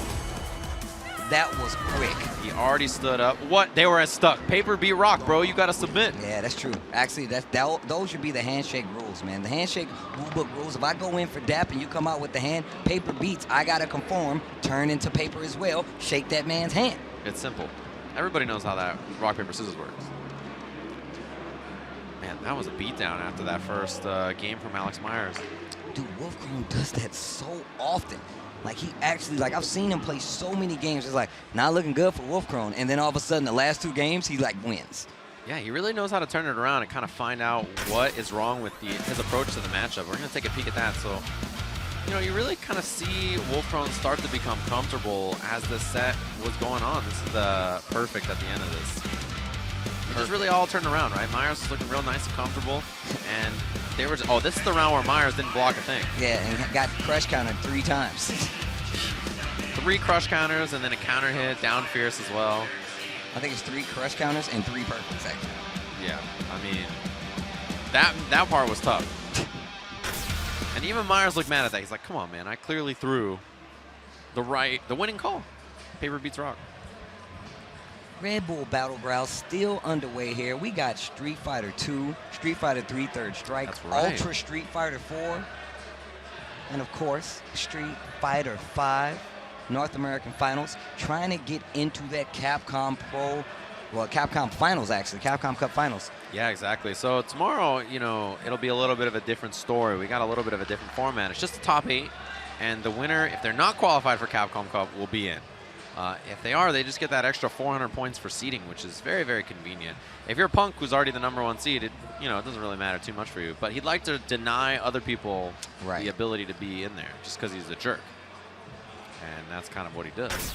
That was quick. He already stood up. What? They were stuck. Paper beat rock, bro. You got to submit. Yeah, that's true. Actually, those should be the handshake rules, man. The handshake rule book rules. If I go in for dap and you come out with the hand, paper beats, I got to conform, turn into paper as well, shake that man's hand. It's simple. Everybody knows how that rock, paper, scissors works. Man, that was a beatdown after that first game from Alex Myers. Dude, Wolfcrone does that so often. Like, he actually, like, I've seen him play so many games. It's like, not looking good for Wolfcrone. And then all of a sudden, the last 2 games, he, like, wins. Yeah, he really knows how to turn it around and kind of find out what is wrong with his approach to the matchup. We're going to take a peek at that. So, you know, you really kind of see Wolfcrone start to become comfortable as the set was going on. This is the perfect at the end of this. It just really all turned around, right? Myers was looking real nice and comfortable, and they were just, oh, this is the round where Myers didn't block a thing. Yeah, and got crush countered 3 times. 3 crush counters and then a counter hit, down fierce as well. I think it's 3 crush counters and 3 perfects, actually. Yeah, I mean, that part was tough. And even Myers looked mad at that. He's like, come on, man, I clearly threw the winning call. Paper beats rock. Red Bull Battleground still underway here. We got Street Fighter 2, Street Fighter 3 Third Strike, right. Ultra Street Fighter 4, and of course, Street Fighter 5 North American Finals, trying to get into that Capcom Capcom Finals, actually, Capcom Cup Finals. Yeah, exactly. So tomorrow, you know, it'll be a little bit of a different story. We got a little bit of a different format. It's just the top 8, and the winner, if they're not qualified for Capcom Cup, will be in. If they are, they just get that extra 400 points for seeding, which is very, very convenient. If you're Punk, who's already the #1 seed, it doesn't really matter too much for you. But he'd like to deny other people the ability to be in there just because he's a jerk. And that's kind of what he does.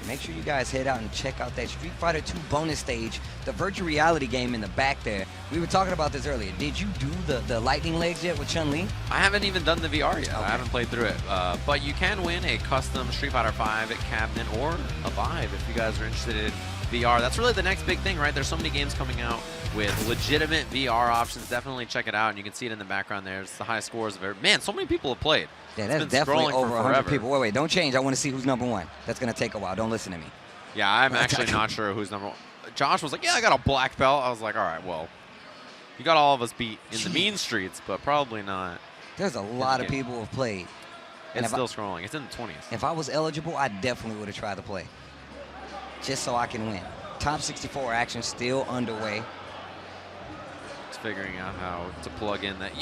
Make sure you guys head out and check out that Street Fighter 2 bonus stage, the virtual reality game in the back there. We were talking about this earlier. Did you do the lightning legs yet with Chun-Li? I haven't even done the VR yet. Okay. I haven't played through it. But you can win a custom Street Fighter 5 cabinet or a Vive if you guys are interested in VR. That's really the next big thing, right? There's so many games coming out with legitimate VR options. Definitely check it out, and you can see it in the background there. It's the high scores of it. Man, so many people have played. Yeah, that's definitely over 100 people. Wait, don't change. I want to see who's #1. That's going to take a while. Don't listen to me. Yeah, I'm actually not sure who's #1. Josh was like, yeah, I got a black belt. I was like, all right, well, you got all of us beat in the mean streets, but probably not. There's a lot of people who have played. It's still scrolling. It's in the 20s. If I was eligible, I definitely would have tried to play. Just so I can win. Top 64 action still underway. Figuring out how to plug in that,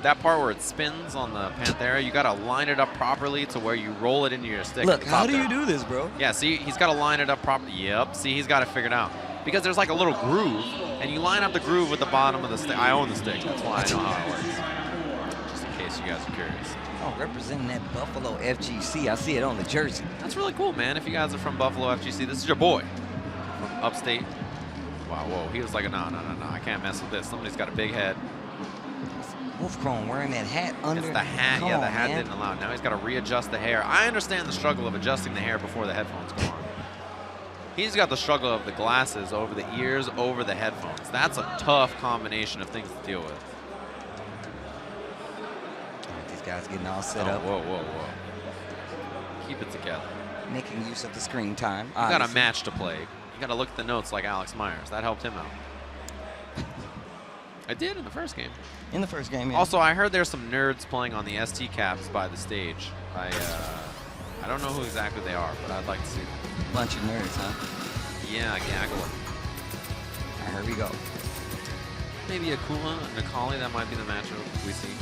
that part where it spins on the Panthera, you got to line it up properly to where you roll it into your stick. Look, how do you do this, bro? Yeah, see, he's got to line it up properly. Yep, see, he's got it figured out. Because there's like a little groove, and you line up the groove with the bottom of the stick. I own the stick, that's why I know how it works. Just in case you guys are curious. Oh, representing that Buffalo FGC. I see it on the jersey. That's really cool, man. If you guys are from Buffalo FGC, this is your boy from upstate. Wow, whoa, he was like, no, I can't mess with this. Somebody's got a big head. Wolfcrone wearing that hat under. It's the hat, Come yeah, on, the hat man. didn't allow it. Now he's got to readjust the hair. I understand the struggle of adjusting the hair before the headphones go on. He's got the struggle of the glasses over the ears, over the headphones. That's a tough combination of things to deal with. These guys getting all set up. Whoa. Keep it together. Making use of the screen time. You got a match to play. You got to look at the notes like Alex Myers. That helped him out. I did in the first game. In the first game, yeah. Also, I heard there's some nerds playing on the ST caps by the stage. I don't know who exactly they are, but I'd like to see them. Bunch of nerds, huh? Yeah, gaggle. All right, here we go. Maybe Akuma and Nikali, that might be the matchup we see.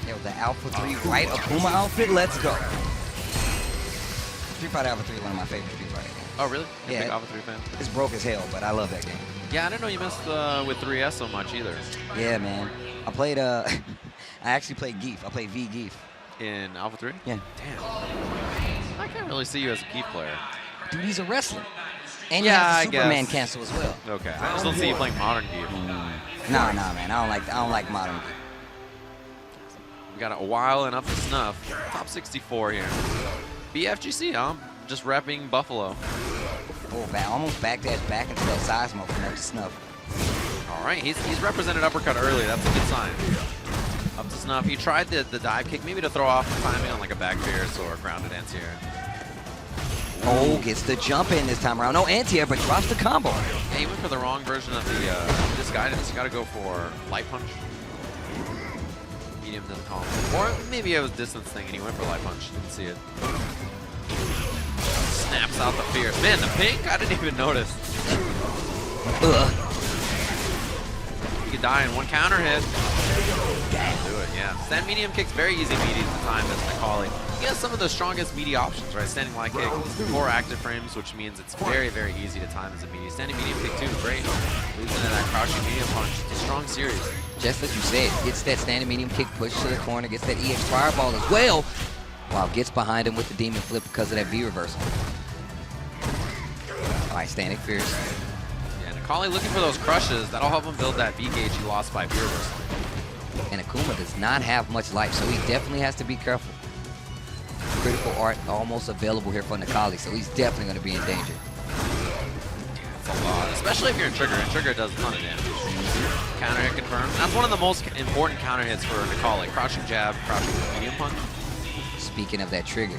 Yo, the Alpha 3 white Akuma outfit, let's go. Street Fighter Alpha 3 is one of my favorite Street Fighter games. Oh, really? You're Yeah. a big Alpha 3 fan? It's broke as hell, but I love that game. Yeah, I didn't know you messed with 3S so much either. Yeah, man. I played, I actually played Geef. I played V Geef. In Alpha 3? Yeah. Damn. I can't really see you as a Geef player. Dude, he's a wrestler. And Yeah, he has a Superman guess. cancel as well. Okay, I just don't see you playing modern Geef. Nah, man. I don't like modern Geef. We got a while and up to snuff. Top 64 here. BFGC, huh? Just repping Buffalo. Oh, almost backdash back into that Seismo from up to snuff. All right, he's represented uppercut early. That's a good sign. Up to snuff. He tried the dive kick, maybe to throw off the timing on like a back fierce or a grounded anti-air. Oh, gets the jump in this time around. No anti-air, but drops the combo. Yeah, he went for the wrong version of the this guidance. You got to go for light punch. Medium doesn't call him. Or maybe it was distance thing and he went for light punch. Didn't see it. Snaps out the fierce. Man, the pink? I didn't even notice. Ugh. You could die in one counter hit. Do it, yeah. Stand medium kick's very easy meaty to time as Macaulay. He has some of the strongest meaty options, right? Standing light kick, 4 active frames, which means it's very, very easy to time as a meaty. Standing medium kick too, great. Leads into that crouching medium punch. It's a strong series. Just as you said, gets that standing medium kick, pushes to the corner, gets that EX fireball as well. Wow, gets behind him with the demon flip because of that V reversal. All right, standing fierce. Yeah, Macaulay looking for those crushes. That'll help him build that V gauge he lost by V reversal. And Akuma does not have much life, so he definitely has to be careful. Critical art almost available here for Nakali, so he's definitely going to be in danger. It's a lot, especially if you're in trigger, and trigger does a ton of damage. Counter hit confirmed. That's one of the most important counter hits for Nakali. Crouching jab, crouching medium punch. Speaking of that trigger,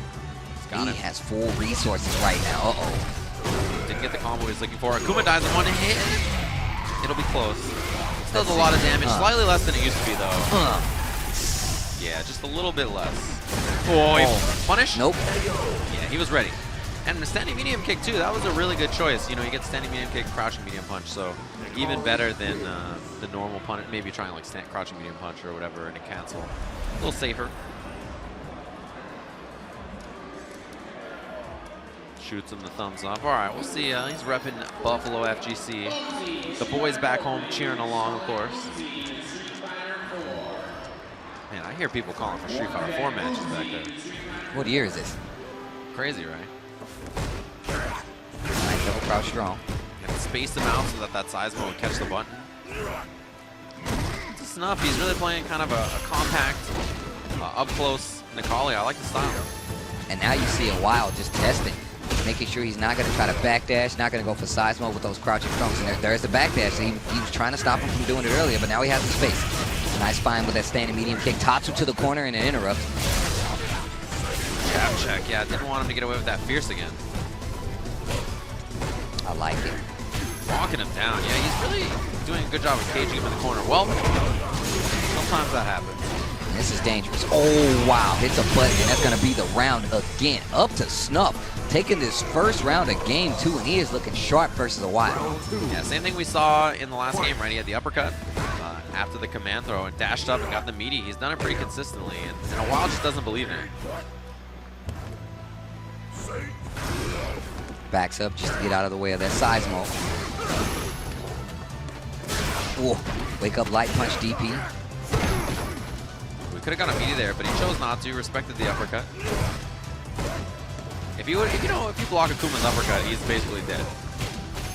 Got he it. has full resources right now. Uh-oh. Didn't get the combo he's looking for. Akuma dies in one hit. It'll be close. Still does a lot of damage. Slightly less than it used to be, though. Yeah, just a little bit less. Oh, he punished? Nope. Yeah, he was ready. And the standing medium kick, too. That was a really good choice. You know, you get standing medium kick, crouching medium punch. So even better than the normal punch. Maybe trying like crouching medium punch or whatever and a cancel. A little safer. Shoots him the thumbs up. All right, we'll see. He's repping Buffalo FGC. The boys back home cheering along, of course. Man, I hear people calling for Street Fighter 4 matches back there. What year is this? Crazy, right? Nice double crouch strong. You have to space them out so that Seismo would catch the button. It's a snuff. He's really playing kind of a compact, up-close Nakali. I like the style. And now you see a Wild just testing, making sure he's not going to try to backdash, not going to go for Seismo with those crouching trunks. And there's the backdash. So he was trying to stop him from doing it earlier, but now he has the space. Nice find with that standing medium kick. Tatsu to the corner and an interrupt. Jab check. Yeah, didn't want him to get away with that fierce again. I like it. Walking him down. Yeah, he's really doing a good job of caging him in the corner. Well, sometimes that happens. And this is dangerous. Oh, wow. Hits a button, and that's going to be the round again. Up to snuff. Taking this first round of game 2, and he is looking sharp versus a Wild. Yeah, same thing we saw in the last game, right? He had the uppercut after the command throw and dashed up and got the meaty. He's done it pretty consistently, and a Wild just doesn't believe in it. Backs up just to get out of the way of that Seismo. Whoa. Wake up light punch DP. We could have got a meaty there, but he chose not to. Respected the uppercut. If you block Akuma's uppercut, he's basically dead.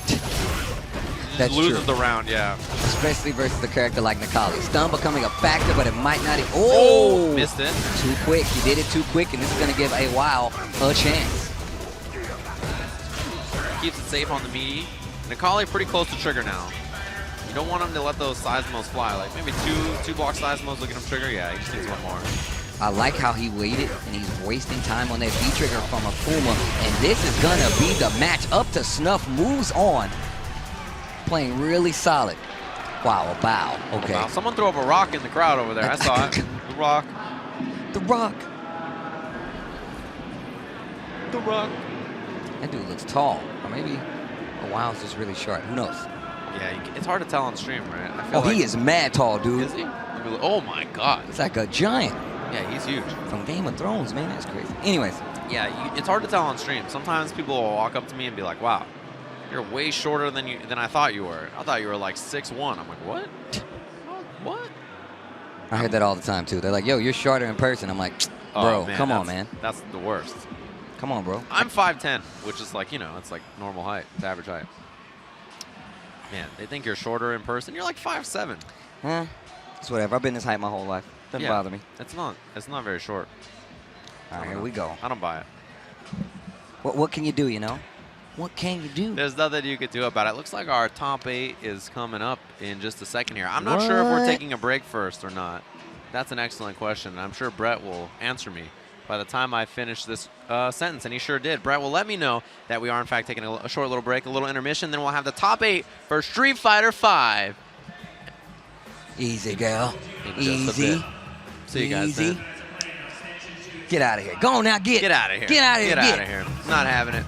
He just loses the round, yeah. Especially versus a character like Nakali. Stun becoming a factor, but it might not. Oh! Missed it. Too quick. He did it too quick, and this is going to give a Wild a chance. Keeps it safe on the meaty. Nakali pretty close to trigger now. You don't want him to let those Seismos fly. Like maybe two block Seismos, look at him trigger. Yeah, he just needs one more. I like how he waited, and he's wasting time on that V-trigger from Akuma. And this is going to be the match. Up to snuff, moves on. Playing really solid. Wow, a bow. Okay. Wow, someone threw up a rock in the crowd over there. I saw it. The rock. The rock. The rock. That dude looks tall. Or maybe a Wild's just really short. Who knows? Yeah, it's hard to tell on stream, right? I feel like he is mad tall, dude. Is he? Oh my God. It's like a giant. Yeah, he's huge. From Game of Thrones, man. That's crazy. Anyways. Yeah, it's hard to tell on stream. Sometimes people will walk up to me and be like, wow, you're way shorter than I thought you were. I thought you were like 6'1". I'm like, what? What? I heard that all the time, too. They're like, yo, you're shorter in person. I'm like, bro, man, come on, man. That's the worst. Come on, bro. I'm 5'10", which is like, it's like normal height. It's average height. Man, they think you're shorter in person. You're like 5'7". It's whatever. I've been this height my whole life. Doesn't bother me. It's not very short. All right, here we go. I don't buy it. What can you do, What can you do? There's nothing you could do about it. Looks like our top 8 is coming up in just a second here. I'm not sure if we're taking a break first or not. That's an excellent question. I'm sure Brett will answer me. by the time I finish this sentence, and he sure did. Brett will let me know that we are, in fact, taking a short little break, a little intermission. Then we'll have the top 8 for Street Fighter V. Easy, girl. In just a bit. See you guys then. Get out of here. Go on now, get. Get out of here. Get out of here. Get out of here. Not having it.